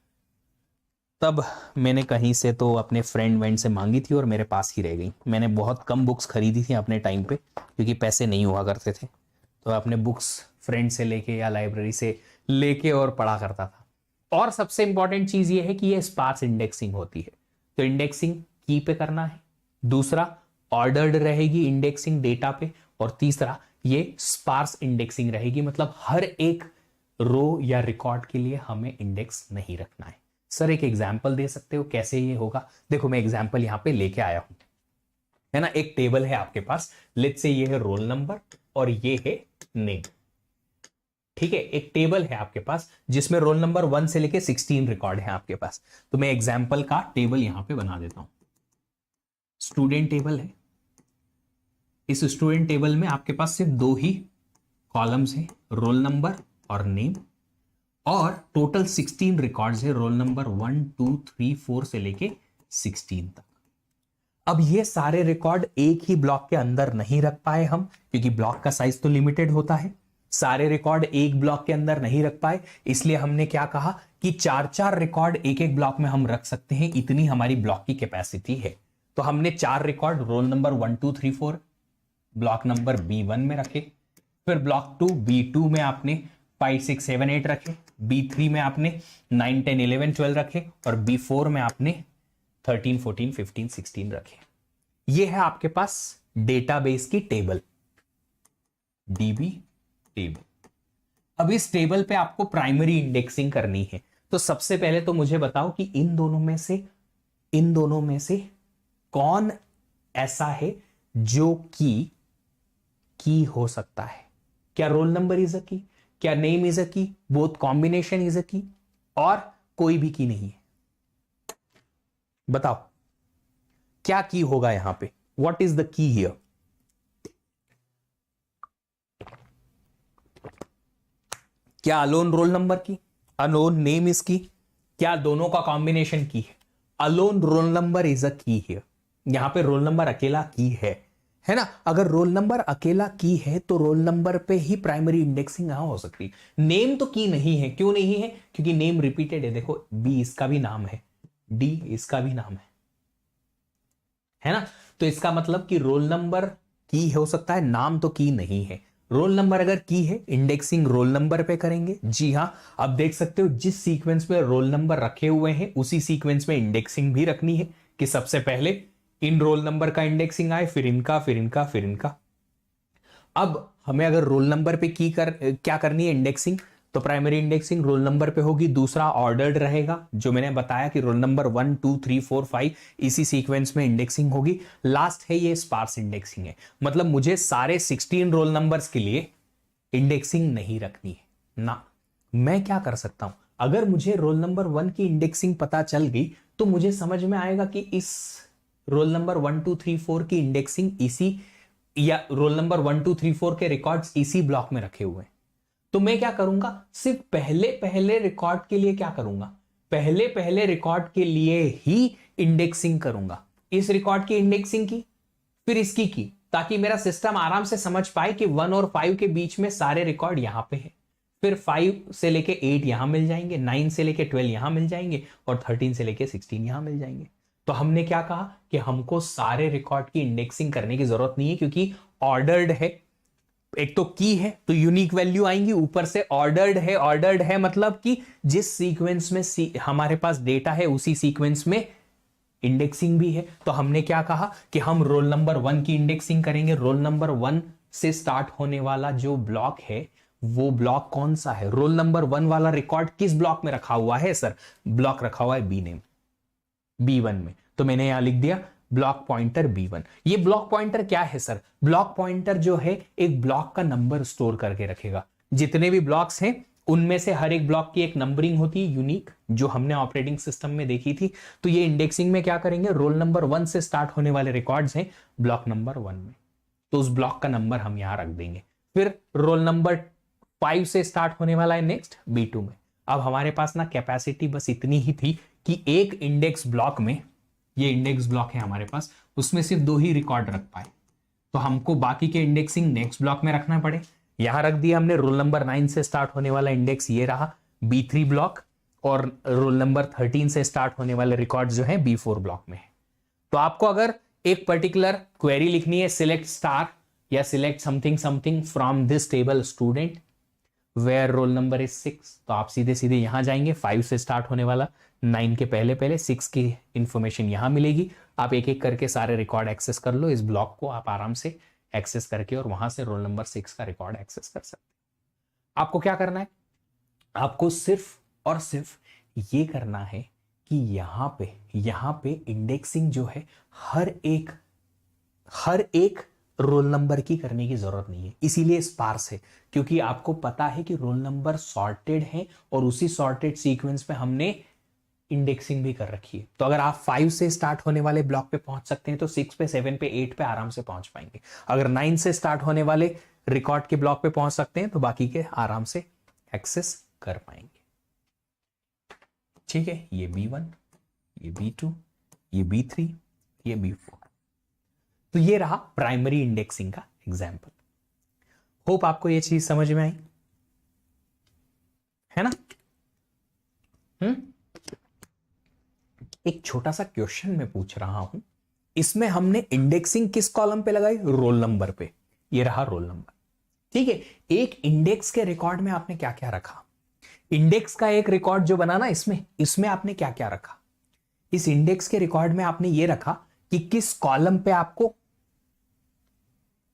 तब मैंने कहीं से तो अपने फ्रेंड वेंड से मांगी थी और मेरे पास ही रह गई। मैंने बहुत कम बुक्स खरीदी थी अपने टाइम पे क्योंकि पैसे नहीं हुआ करते थे, तो अपने बुक्स फ्रेंड से लेके या लाइब्रेरी से लेके और पढ़ा करता था। और सबसे इंपॉर्टेंट चीज ये है कि ये स्पार्स इंडेक्सिंग होती है, तो इंडेक्सिंग की पे करना है, दूसरा ऑर्डर्ड रहेगी इंडेक्सिंग डेटा पे, और तीसरा ये स्पार्स इंडेक्सिंग रहेगी, मतलब हर एक रो या रिकॉर्ड के लिए हमें इंडेक्स नहीं रखना है। सर एक एग्जाम्पल दे सकते हो कैसे ये होगा? देखो मैं एग्जाम्पल यहां पे लेके आया हूं, है ना। एक टेबल है आपके पास, लेट्स से ये है रोल नंबर और ये है नेम, ठीक है। एक टेबल है आपके पास जिसमें रोल नंबर 1 से लेके 16 रिकॉर्ड है आपके पास, तो मैं एग्जाम्पल का टेबल यहां पे बना देता हूं। स्टूडेंट टेबल है, इस स्टूडेंट टेबल में आपके पास सिर्फ 2 ही कॉलम्स हैं, रोल नंबर और नेम, और टोटल 16 रिकॉर्ड्स है, रोल नंबर 1 2 3 4 से लेके 16 तक। अब ये सारे रिकॉर्ड एक ही ब्लॉक के अंदर नहीं रख पाए हम, क्योंकि ब्लॉक का साइज तो लिमिटेड होता है। सारे रिकॉर्ड एक ब्लॉक के अंदर नहीं रख पाए, इसलिए हमने क्या कहा कि 4-4 रिकॉर्ड एक एक ब्लॉक में हम रख सकते हैं, इतनी हमारी ब्लॉक की कैपेसिटी है। तो हमने 4 record roll number 1 2 3 4 block number B1 में रखे, फिर ब्लॉक 2 B2 में आपने 5 6 7 8 रखे, B3 में आपने 9 10 11 12 रखे, और B4 में आपने 13 14 15 16 रखे। ये है आपके पास डेटाबेस की टेबल, DB टेबल। अब इस टेबल पे आपको प्राइमरी इंडेक्सिंग करनी है, तो सबसे पहले तो मुझे बताओ कि इन दोनों में से कौन ऐसा है जो की हो सकता है? क्या रोल नंबर इज अ की, क्या नेम इज अ की, बोथ कॉम्बिनेशन इज अ की, और कोई भी की नहीं है? बताओ क्या की होगा यहां पे, what is the key here? क्या अलोन रोल नंबर की, अलोन नेम इज की, क्या दोनों का कॉम्बिनेशन की है? Alone role number is a की हियर। यहां पे रोल नंबर अकेला की है ना? अगर रोल नंबर अकेला की है तो रोल नंबर पे ही प्राइमरी इंडेक्सिंग यहां हो सकती है। नेम तो की नहीं है, क्यों नहीं है? क्योंकि नेम रिपीटेड है। देखो बी इसका भी नाम है, डी इसका भी नाम है ना? तो इसका मतलब कि रोल नंबर की हो सकता है, नाम तो की नहीं है। रोल नंबर अगर की है, इंडेक्सिंग रोल नंबर पे करेंगे। जी हां, अब देख सकते हो जिस सीक्वेंस में रोल नंबर रखे हुए हैं उसी सीक्वेंस में इंडेक्सिंग भी रखनी है, कि सबसे पहले इन रोल नंबर का इंडेक्सिंग आए, फिर इनका, फिर इनका, फिर इनका। अब हमें अगर रोल नंबर पे क्या करनी है इंडेक्सिंग, तो प्राइमरी इंडेक्सिंग रोल नंबर पे होगी। दूसरा ऑर्डर्ड रहेगा, जो मैंने बताया कि रोल नंबर 1 2 3 4 5 इसी सीक्वेंस में इंडेक्सिंग होगी। लास्ट है ये स्पार्स इंडेक्सिंग है, मतलब मुझे सारे 16 रोल नंबर्स के लिए इंडेक्सिंग नहीं रखनी है ना। मैं क्या कर सकता हूं, अगर मुझे रोल नंबर 1 की इंडेक्सिंग पता चल गई तो मुझे समझ में आएगा कि इस रोल नंबर 1 2 3 4 की इंडेक्सिंग इसी, या रोल नंबर 1 2 3 4 के रिकॉर्ड्स इसी ब्लॉक में रखे हुए हैं। तो मैं क्या करूंगा, सिर्फ पहले पहले रिकॉर्ड के लिए क्या करूंगा, पहले पहले रिकॉर्ड के लिए ही इंडेक्सिंग करूंगा। इस रिकॉर्ड की इंडेक्सिंग की, फिर इसकी की, ताकि मेरा सिस्टम आराम से समझ पाए कि 1 और 5 के बीच में सारे रिकॉर्ड यहां पे हैं। फिर 5 से लेके 8 यहां मिल जाएंगे, 9 से लेके 12 यहां मिल जाएंगे, और 13 से लेके 16 यहां मिल जाएंगे। तो हमने क्या कहा कि हमको सारे रिकॉर्ड की इंडेक्सिंग करने की जरूरत नहीं है, क्योंकि ऑर्डर्ड है। एक तो की है तो यूनिक वैल्यू आएंगी, ऊपर से ऑर्डर्ड है। ऑर्डर्ड है मतलब कि जिस सीक्वेंस में हमारे पास डेटा है उसी सीक्वेंस में इंडेक्सिंग भी है। तो हमने क्या कहा कि हम रोल नंबर 1 की इंडेक्सिंग करेंगे। रोल नंबर 1 से स्टार्ट होने वाला जो ब्लॉक है वो ब्लॉक कौन सा है? रोल नंबर 1 वाला रिकॉर्ड किस ब्लॉक में रखा हुआ है सर? ब्लॉक रखा हुआ है बी नेम, B1 में। तो मैंने यहां लिख दिया ब्लॉक पॉइंटर B1। ये ब्लॉक पॉइंटर क्या है सर? ब्लॉक पॉइंटर जो है एक ब्लॉक का नंबर स्टोर करके रखेगा। जितने भी ब्लॉक्स हैं उनमें से हर एक ब्लॉक की एक नंबरिंग होती है यूनिक, जो हमने ऑपरेटिंग सिस्टम में देखी थी। तो ये इंडेक्सिंग में क्या करेंगे, रोल नंबर 1 से स्टार्ट होने वाले रिकॉर्ड्स हैं ब्लॉक नंबर 1 में, तो उस ब्लॉक का नंबर हम यहां रख देंगे। फिर रोल नंबर 5 से स्टार्ट होने वाला है नेक्स्ट B2 में। अब हमारे पास ना कैपेसिटी बस इतनी ही थी कि एक इंडेक्स ब्लॉक में, ये इंडेक्स ब्लॉक है हमारे पास, उसमें सिर्फ 2 ही रिकॉर्ड रख पाए। तो हमको बाकी के इंडेक्सिंग नेक्स्ट ब्लॉक में रखना पड़े। यहां रख दिया हमने रोल नंबर 9 से स्टार्ट होने वाला इंडेक्स ये रहा B3 ब्लॉक, और रोल नंबर 13 से स्टार्ट होने वाले रिकॉर्ड जो है B4 ब्लॉक में है। तो आपको अगर एक पर्टिकुलर क्वेरी लिखनी है, सिलेक्ट स्टार या select something something from this table student where roll number is 6, तो आप सीधे सीधे यहां जाएंगे। 5 से स्टार्ट होने वाला 9 के पहले पहले 6 की इंफॉर्मेशन यहां मिलेगी। आप एक एक करके सारे रिकॉर्ड एक्सेस कर लो। इस ब्लॉक को आप आराम से एक्सेस करके और वहां से रोल नंबर 6 का रिकॉर्ड एक्सेस कर सकते हैं। आपको क्या करना है, आपको सिर्फ और सिर्फ ये करना है कि यहां पे इंडेक्सिंग जो है हर एक रोल नंबर की करने की जरूरत नहीं है, इसीलिए स्पार्स है, क्योंकि आपको पता है कि रोल नंबर सॉर्टेड है और उसी सॉर्टेड सीक्वेंस में हमने इंडेक्सिंग भी कर रखी है। तो अगर आप 5 से स्टार्ट होने वाले ब्लॉक पे पहुंच सकते हैं तो 6 पे, 7 पे, 8 पे आराम से पहुंच पाएंगे। अगर 9 से स्टार्ट होने वाले रिकॉर्ड के ब्लॉक पे पहुंच सकते हैं तो बाकी के आराम से एक्सेस कर पाएंगे। ठीक है, ये B1, ये B2, ये B3, ये B4। तो ये रहा प्राइमरी इंडेक्सिंग का एग्जाम्पल। होप आपको ये चीज समझ में आई, है ना? एक छोटा सा क्वेश्चन मैं पूछ रहा हूं, इसमें हमने इंडेक्सिंग किस कॉलम पे लगाई? रोल नंबर पे। ये रहा रोल नंबर। ठीक है, एक इंडेक्स के रिकॉर्ड में आपने क्या क्या रखा? इंडेक्स का एक रिकॉर्ड जो बना ना, इसमें आपने क्या क्या रखा? इस इंडेक्स के रिकॉर्ड में आपने ये रखा कि किस कॉलम पे आपको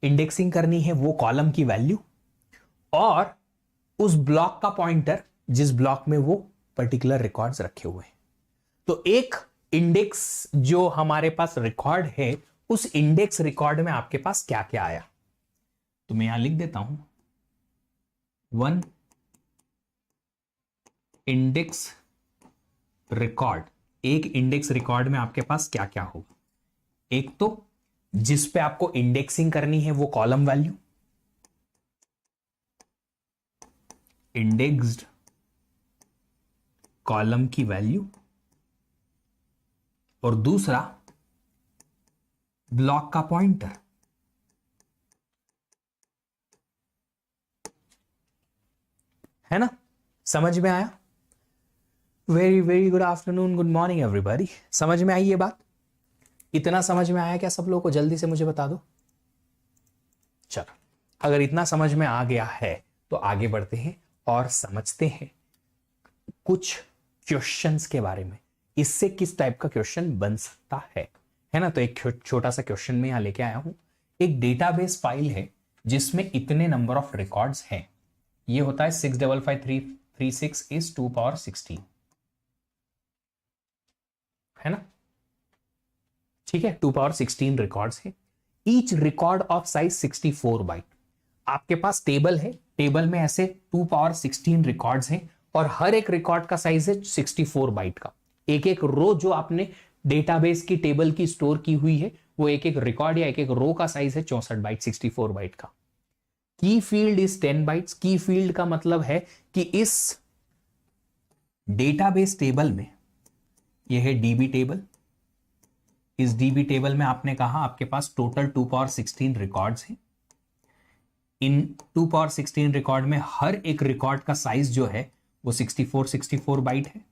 इंडेक्सिंग करनी है, वो कॉलम की वैल्यू, और उस ब्लॉक का पॉइंटर जिस ब्लॉक में वो पर्टिकुलर रिकॉर्ड्स रखे हुए हैं। तो एक इंडेक्स जो हमारे पास रिकॉर्ड है, उस इंडेक्स रिकॉर्ड में आपके पास क्या क्या आया, तो मैं यहां लिख देता हूं 1 इंडेक्स रिकॉर्ड एक इंडेक्स रिकॉर्ड में आपके पास क्या क्या होगा? एक तो जिस पे आपको इंडेक्सिंग करनी है वो कॉलम वैल्यू, इंडेक्स्ड कॉलम की वैल्यू, और दूसरा ब्लॉक का पॉइंटर। है ना? समझ में आया? Very very good afternoon, good morning everybody. समझ में आई ये बात? इतना समझ में आया क्या सब लोगों को? जल्दी से मुझे बता दो। चलो, अगर इतना समझ में आ गया है तो आगे बढ़ते हैं और समझते हैं कुछ क्वेश्चंस के बारे में। इससे किस टाइप का क्वेश्चन बन सकता है ना? तो एक छोटा सा क्वेश्चन में यहां लेके आया हूं। एक डेटाबेस फाइल है जिसमें इतने नंबर ऑफ रिकॉर्ड्स हैं। ये होता है 65536 is 2 power 16, है ना? ठीक है, 2 power 16 रिकॉर्ड्स है। Each record of size 64 byte. आपके पास टेबल है, टेबल में ऐसे 2 power 16 रिकॉर्ड्स हैं और हर एक रिकॉर्ड का साइज है 64 बाइट का। एक एक रो जो आपने डेटाबेस की टेबल की स्टोर की हुई है वो एक एक रिकॉर्ड या एक एक रो का साइज है 64 बाइट, 64 बाइट का। की फील्ड इज 10 बाइट्स। की फील्ड का मतलब है कि इस डेटाबेस टेबल में, यह है डीबी टेबल, इस डीबी टेबल में आपने कहा आपके पास टोटल 2 power 16 रिकॉर्ड्स हैं। इन 2 power 16 रिकॉर्ड में हर एक रिकॉर्ड का साइज जो है वो 64 बाइट है,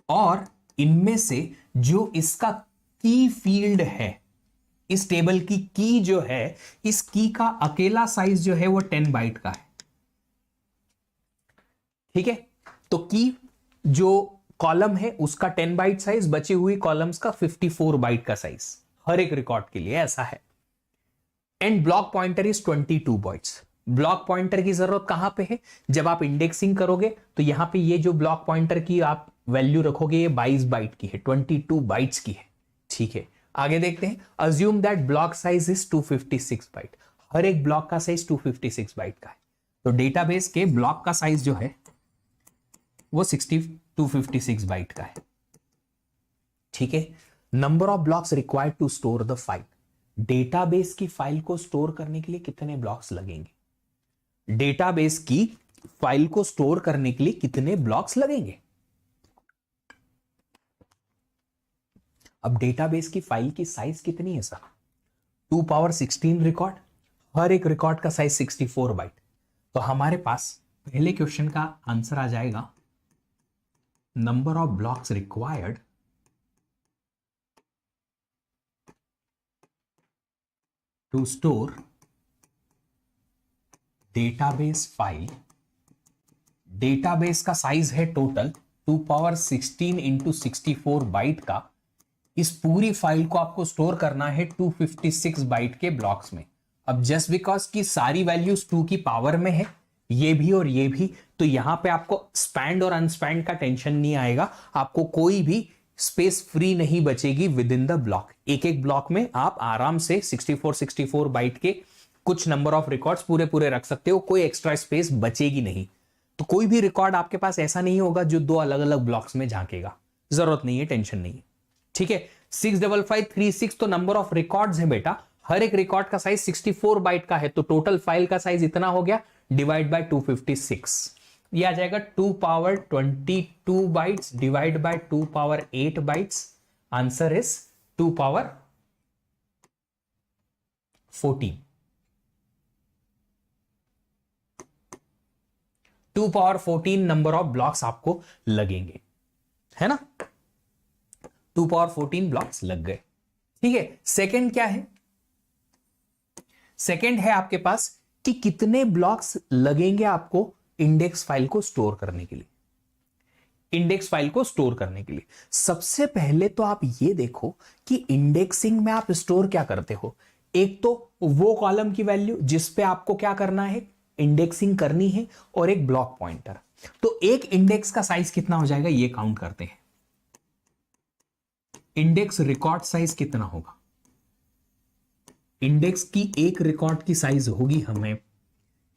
और इनमें से जो इसका की फील्ड है, इस टेबल की की जो है, इस की का अकेला साइज जो है वो 10 बाइट का है। ठीक है, तो की जो कॉलम है उसका 10 बाइट साइज, बची हुई कॉलम्स का 54 बाइट का साइज हर एक रिकॉर्ड के लिए ऐसा है। And block pointer is 22 bytes. Block pointer की जरूरत कहां पे है? जब आप इंडेक्सिंग करोगे तो यहां पे ये जो ब्लॉक पॉइंटर की आप वैल्यू रखोगे ये 22 बाइट की है, 22 बाइट्स की है। ठीक है, आगे देखते हैं। Assume that block size is 256 byte. हर एक ब्लॉक का साइज 256 बाइट का है। तो डेटाबेस के ब्लॉक का साइज जो है वो 256 बाइट का है। ठीक है, number of blocks required to store the file. Database की फाइल को स्टोर करने के लिए कितने ब्लॉक्स लगेंगे? डेटाबेस की फाइल को स्टोर करने के लिए कितने ब्लॉक्स लगेंगे? अब डेटाबेस की फाइल की साइज कितनी है सर? 2 power 16 रिकॉर्ड, हर एक रिकॉर्ड का साइज 64 बाइट। तो हमारे पास पहले क्वेश्चन का आंसर आ जाएगा number of blocks required to store database file. Database का साइज है टोटल 2 power 16 इंटू 64 बाइट का। इस पूरी फाइल को आपको स्टोर करना है 256 बाइट के ब्लॉक्स में। अब जस्ट बिकॉज की सारी वैल्यूज 2 की पावर में है, ये भी और ये भी, तो यहां पे आपको स्पैंड और अनस्पैंड का टेंशन नहीं आएगा। आपको कोई भी स्पेस फ्री नहीं बचेगी विद इन द ब्लॉक। एक एक ब्लॉक में आप आराम से 64 बाइट के कुछ नंबर ऑफ रिकॉर्ड्स पूरे पूरे रख सकते हो, कोई एक्स्ट्रा स्पेस बचेगी नहीं। तो कोई भी रिकॉर्ड आपके पास ऐसा नहीं होगा जो दो अलग अलग ब्लॉक्स में झांकेगा। जरूरत नहीं है, टेंशन नहीं है। ठीक है, 65536 तो नंबर ऑफ रिकॉर्ड्स है बेटा। हर एक रिकॉर्ड का साइज 64 बाइट का है, तो टोटल फाइल का साइज इतना हो गया, डिवाइड बाय 256। ये आ जाएगा 2 power 22 bytes divide by 2 power 8 bytes. Answer is 2 power 14। 2 power 14 number of blocks आपको लगेंगे, है ना? 2 power 14 ब्लॉक्स लग गए। ठीक है, सेकंड क्या है? सेकंड है आपके पास कि कितने ब्लॉक्स लगेंगे आपको इंडेक्स फाइल को स्टोर करने के लिए। इंडेक्स फाइल को स्टोर करने के लिए सबसे पहले तो आप ये देखो कि इंडेक्सिंग में आप स्टोर क्या करते हो। एक तो वो कॉलम की वैल्यू जिस पे आपको क्या करना है, इंडेक्सिंग करनी है, और एक ब्लॉक पॉइंटर। तो एक इंडेक्स का साइज कितना हो जाएगा ये काउंट करते हैं। इंडेक्स रिकॉर्ड साइज कितना होगा? इंडेक्स की एक रिकॉर्ड की साइज होगी हमें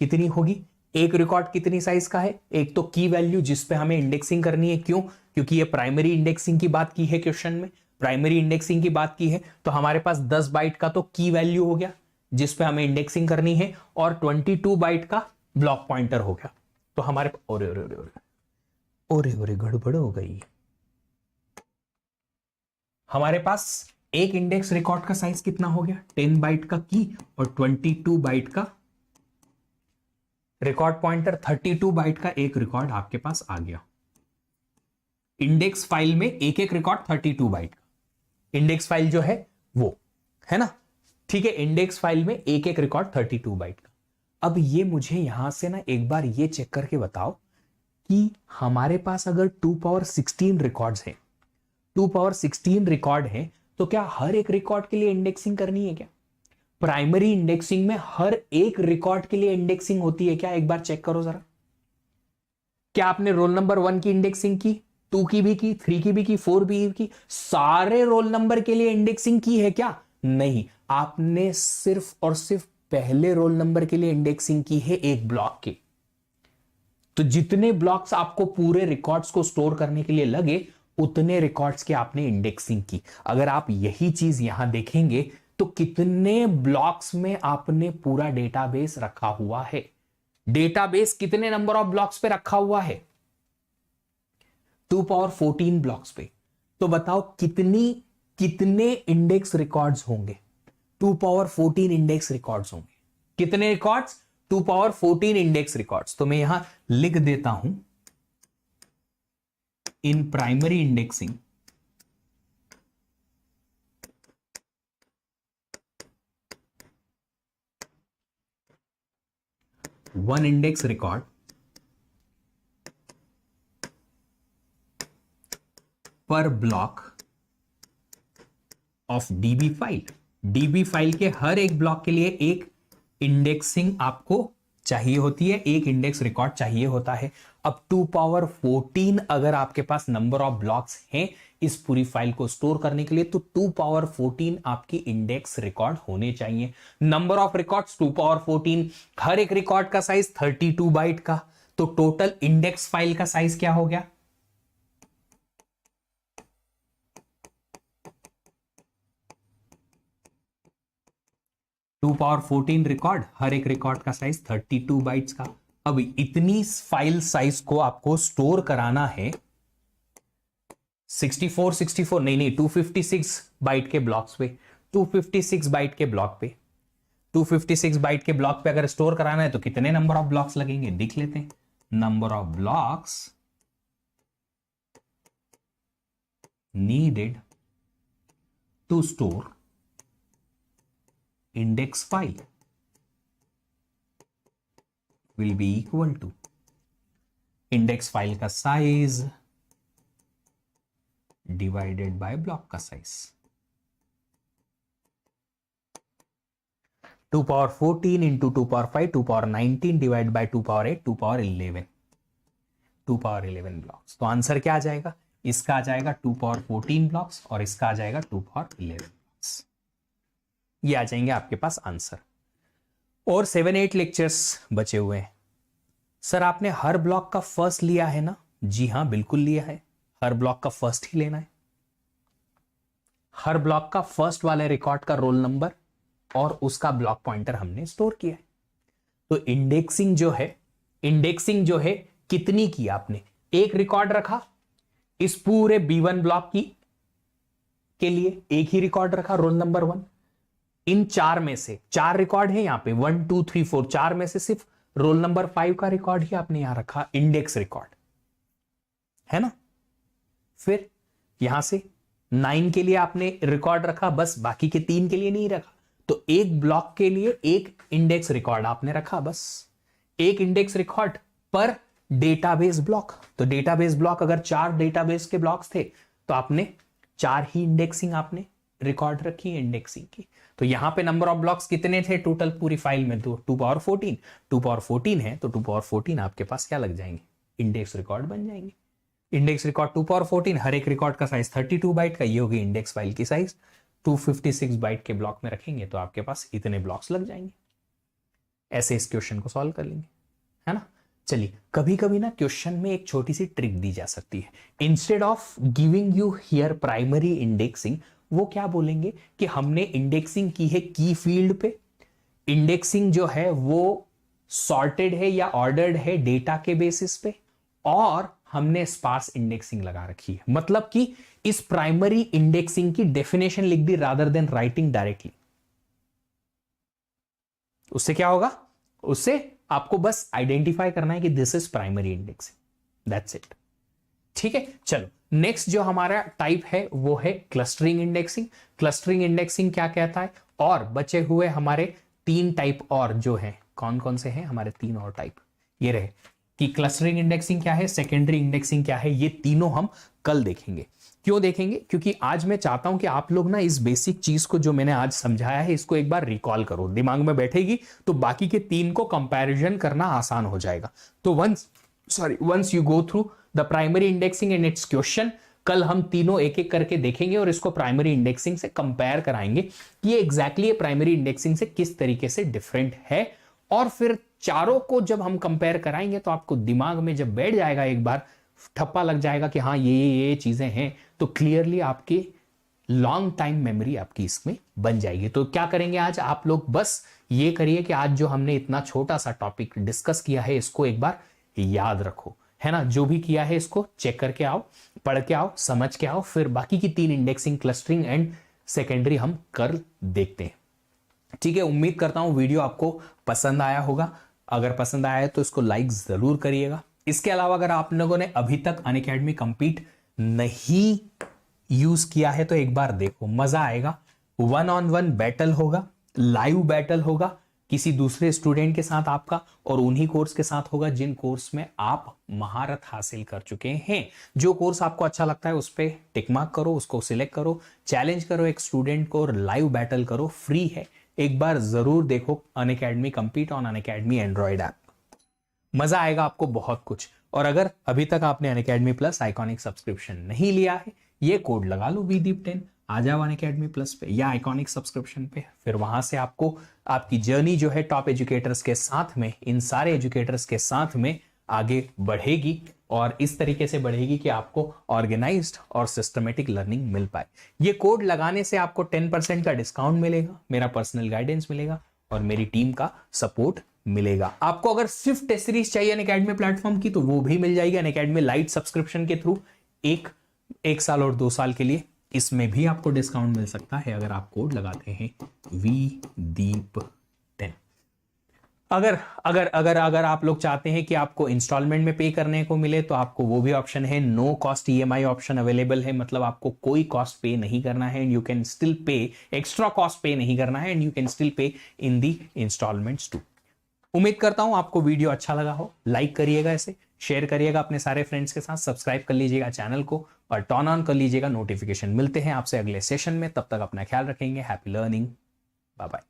कितनी होगी? एक रिकॉर्ड कितनी साइज का है? एक तो की वैल्यू जिस पे हमें इंडेक्सिंग करनी है, क्यों? क्योंकि ये प्राइमरी इंडेक्सिंग की बात की है क्वेश्चन में, प्राइमरी इंडेक्सिंग की बात की है, तो हमारे पास 10 बाइट का तो की वैल्यू हो गया जिस पे हमें इंडेक्सिंग करनी है, और 22 बाइट का ब्लॉक पॉइंटर हो गया। तो हमारे ओरे ओरे ओरे ओरे ओरे ओरे गड़बड़ हो गई। हमारे पास एक इंडेक्स रिकॉर्ड का साइज कितना हो गया? 10 बाइट का की और 22 बाइट का रिकॉर्ड पॉइंटर। 32 बाइट का एक रिकॉर्ड आपके पास आ गया। इंडेक्स फाइल में एक एक रिकॉर्ड 32 बाइट का, इंडेक्स फाइल जो है वो, है ना? ठीक है, इंडेक्स फाइल में एक एक रिकॉर्ड 32 बाइट का। अब ये मुझे यहां से ना एक बार ये चेक करके बताओ कि हमारे पास अगर 2 पावर 16 रिकॉर्ड्स हैं, 2 पावर 16 रिकॉर्ड है, तो क्या हर एक रिकॉर्ड के लिए इंडेक्सिंग करनी है क्या? प्राइमरी इंडेक्सिंग में हर एक रिकॉर्ड के लिए इंडेक्सिंग होती है क्या? एक बार चेक करो जरा। क्या आपने रोल नंबर 1 की इंडेक्सिंग की, 2 की भी की, 3 की भी की, 4 भी की, सारे रोल नंबर के लिए इंडेक्सिंग की है क्या? नहीं, आपने सिर्फ और सिर्फ पहले रोल नंबर के लिए इंडेक्सिंग की है, एक ब्लॉक की। तो जितने ब्लॉक्स आपको पूरे रिकॉर्ड्स को स्टोर करने के लिए लगे, उतने रिकॉर्ड्स की आपने इंडेक्सिंग की। अगर आप यही चीज यहां देखेंगे तो कितने ब्लॉक्स में आपने पूरा डेटाबेस रखा हुआ है? डेटाबेस कितने नंबर ऑफ ब्लॉक्स पे रखा हुआ है? 2 पावर 14 ब्लॉक्स पे। तो बताओ कितने इंडेक्स रिकॉर्ड्स होंगे? 2 पावर 14 इंडेक्स रिकॉर्ड्स होंगे। कितने रिकॉर्ड्स? 2 power 14 index records. तो मैं यहां लिख देता हूं, in primary indexing one index record per block of DB file. DB file के हर एक ब्लॉक के लिए एक इंडेक्सिंग आपको चाहिए होती है, एक इंडेक्स रिकॉर्ड चाहिए होता है। अब 2 पावर 14 अगर आपके पास नंबर ऑफ ब्लॉक्स हैं इस पूरी फाइल को स्टोर करने के लिए, तो 2 पावर 14 आपकी इंडेक्स रिकॉर्ड होने चाहिए। नंबर ऑफ रिकॉर्ड्स 2 पावर 14, हर एक रिकॉर्ड का साइज 32 बाइट का, तो टोटल इंडेक्स फाइल का साइज क्या हो गया? 2 पावर 14 रिकॉर्ड, हर एक रिकॉर्ड का साइज 32 बाइट्स का। अब इतनी फाइल साइज को आपको स्टोर कराना है 64 नहीं 256 बाइट के ब्लॉक्स पे, 256 बाइट के ब्लॉक पे, 256 बाइट के ब्लॉक पे अगर स्टोर कराना है तो कितने नंबर ऑफ ब्लॉक्स लगेंगे? देख लेते हैं। Number of blocks needed to store index file will be equal to index file का साइज डिवाइडेड बाय ब्लॉक का size. 2 power 14 into 2 power 5, 2 power 19 divide by 2 power 8, 2 power 11, 2 power 11 blocks. तो answer क्या आ जाएगा? इसका आ जाएगा 2 पावर 14 ब्लॉक्स और इसका आ जाएगा 2 पावर 11 ब्लॉक्स। ये आ जाएंगे आपके पास आंसर। और 7-8 लेक्चर्स बचे हुए हैं। सर आपने हर ब्लॉक का फर्स्ट लिया है ना? जी हां, बिल्कुल लिया है। हर ब्लॉक का फर्स्ट ही लेना है। हर ब्लॉक का फर्स्ट वाले रिकॉर्ड का रोल नंबर और उसका ब्लॉक पॉइंटर हमने स्टोर किया है। तो इंडेक्सिंग जो है कितनी की आपने? एक रिकॉर्ड रखा इस पूरे B1 ब्लॉक की के लिए, एक ही रिकॉर्ड रखा रोल नंबर 1। इन 4 में से 4 रिकॉर्ड है यहां पे, 1 2 3 4, 4 में से सिर्फ रोल नंबर 5 का रिकॉर्ड ही आपने यहां रखा, इंडेक्स रिकॉर्ड, है ना? फिर यहां से 9 के लिए आपने रिकॉर्ड रखा, बस बाकी के 3 के लिए नहीं रखा। तो एक ब्लॉक के लिए एक इंडेक्स रिकॉर्ड आपने रखा, बस एक इंडेक्स रिकॉर्ड पर डेटाबेस ब्लॉक। तो डेटाबेस ब्लॉक अगर 4 डेटाबेस के ब्लॉक्स थे तो आपने 4 ही इंडेक्सिंग आपने रिकॉर्ड रखी है इंडेक्सिंग की। तो यहां पे नंबर ऑफ ब्लॉक्स कितने थे टोटल पूरी फाइल में? तो 2 पावर 14, 2 पावर 14 है तो 2 पावर 14 आपके पास क्या लग जाएंगे? इंडेक्स रिकॉर्ड बन जाएंगे। इंडेक्स रिकॉर्ड 2 पावर 14, हर एक रिकॉर्ड का साइज 32 बाइट का, ये होगी इंडेक्स फाइल की साइज। 256 बाइट के ब्लॉक में रखेंगे तो आपके पास इतने ब्लॉक्स लग जाएंगे। ऐसे इस क्वेश्चन को सॉल्व कर लेंगे, है ना। चलिए, कभी कभी ना क्वेश्चन में एक छोटी सी ट्रिक दी जा सकती है। Instead of giving you here primary indexing, वो क्या बोलेंगे कि हमने इंडेक्सिंग की है की फील्ड पे, इंडेक्सिंग जो है वो सॉर्टेड है या ऑर्डर्ड है डेटा के बेसिस पे, और हमने स्पार्स इंडेक्सिंग लगा रखी है। मतलब कि इस प्राइमरी इंडेक्सिंग की डेफिनेशन लिख दी रादर देन राइटिंग डायरेक्टली। उससे क्या होगा, उससे आपको बस आइडेंटिफाई करना है कि this is primary indexing, that's it. ठीक है, चलो नेक्स्ट जो हमारा टाइप है वो है क्लस्टरिंग इंडेक्सिंग। क्लस्टरिंग इंडेक्सिंग क्या कहता है, और बचे हुए हमारे तीन टाइप और जो है, कौन कौन से हैं हमारे तीन और टाइप, ये रहे कि क्लस्टरिंग इंडेक्सिंग क्या है, सेकेंडरी इंडेक्सिंग क्या है, ये तीनों हम कल देखेंगे। क्यों देखेंगे, क्योंकि आज मैं चाहता हूं कि आप लोग ना इस बेसिक चीज को जो मैंने आज समझाया है इसको एक बार रिकॉल करो, दिमाग में बैठेगी तो बाकी के तीन को कंपैरिजन करना आसान हो जाएगा। तो once you go through the primary indexing and its question, कल हम तीनों एक एक करके देखेंगे और इसको प्राइमरी इंडेक्सिंग से कंपेयर कराएंगे कि ये एग्जैक्टली प्राइमरी इंडेक्सिंग से किस तरीके से डिफरेंट है। और फिर चारों को जब हम कंपेयर कराएंगे तो आपको दिमाग में जब बैठ जाएगा, एक बार ठप्पा लग जाएगा कि हाँ ये चीजें हैं, तो क्लियरली आपकी लॉन्ग टाइम मेमोरी आपकी इसमें बन जाएगी। तो क्या करेंगे आज आप लोग, बस ये करिए कि आज जो हमने इतना छोटा सा टॉपिक डिस्कस किया है इसको एक बार याद रखो, है ना। जो भी किया है इसको चेक करके आओ, पढ़ के आओ, समझ के आओ, फिर बाकी की तीन इंडेक्सिंग, क्लस्टरिंग एंड सेकेंडरी हम कर देखते हैं। ठीक है, उम्मीद करता हूं वीडियो आपको पसंद आया होगा। अगर पसंद आया है तो इसको लाइक जरूर करिएगा। इसके अलावा अगर आप लोगों ने अभी तक अनअकैडमी कंप्लीट नहीं यूज किया है तो एक बार देखो, मजा आएगा। 1-on-1 बैटल होगा, लाइव बैटल होगा किसी दूसरे स्टूडेंट के साथ आपका, और उन्हीं कोर्स के साथ होगा जिन कोर्स में आप महारत हासिल कर चुके हैं। जो कोर्स आपको अच्छा लगता है उस पर टिक मार्क करो, उसको सिलेक्ट करो, चैलेंज करो एक स्टूडेंट को और लाइव बैटल करो, फ्री है। एक बार जरूर देखो Unacademy complete on Unacademy Android app, मजा आएगा आपको बहुत कुछ। और अगर अभी तक आपने अनअकैडमी प्लस आइकॉनिक सब्सक्रिप्शन नहीं लिया है, ये कोड लगा लो VDEEP10, आ जाओ अनअकैडमी प्लस पे या आइकॉनिक सब्सक्रिप्शन पे। फिर वहां से आपको आपकी जर्नी जो है टॉप एजुकेटर्स के साथ में, इन सारे एजुकेटर्स के साथ में आगे बढ़ेगी, और इस तरीके से बढ़ेगी कि आपको ऑर्गेनाइज्ड और सिस्टमेटिक लर्निंग मिल पाए। ये कोड लगाने से आपको 10% का डिस्काउंट मिलेगा, मेरा पर्सनल गाइडेंस मिलेगा और मेरी टीम का सपोर्ट मिलेगा। आपको अगर सिर्फ टेस्ट सीरीज चाहिए अनअकैडमी प्लेटफॉर्म की तो वो भी मिल जाएगी अनअकैडमी लाइट सब्सक्रिप्शन के थ्रू, एक साल और 2 साल के लिए। इसमें भी आपको डिस्काउंट मिल सकता है अगर आप कोड लगाते हैं VDEEP10। अगर आप लोग चाहते हैं कि आपको इंस्टॉलमेंट में पे करने को मिले तो आपको वो भी ऑप्शन है, no cost EMI option available है। मतलब आपको कोई कॉस्ट पे नहीं करना है and you can still pay, extra cost pay नहीं करना है एंड यू कैन स्टिल पे इन दी इंस्टॉलमेंट्स टू। उम्मीद करता हूं आपको वीडियो अच्छा लगा हो, लाइक करिएगा, इसे शेयर करिएगा अपने सारे फ्रेंड्स के साथ, सब्सक्राइब कर लीजिएगा चैनल को और टर्न ऑन कर लीजिएगा नोटिफिकेशन। मिलते हैं आपसे अगले सेशन में, तब तक अपना ख्याल रखेंगे। Happy learning, bye bye.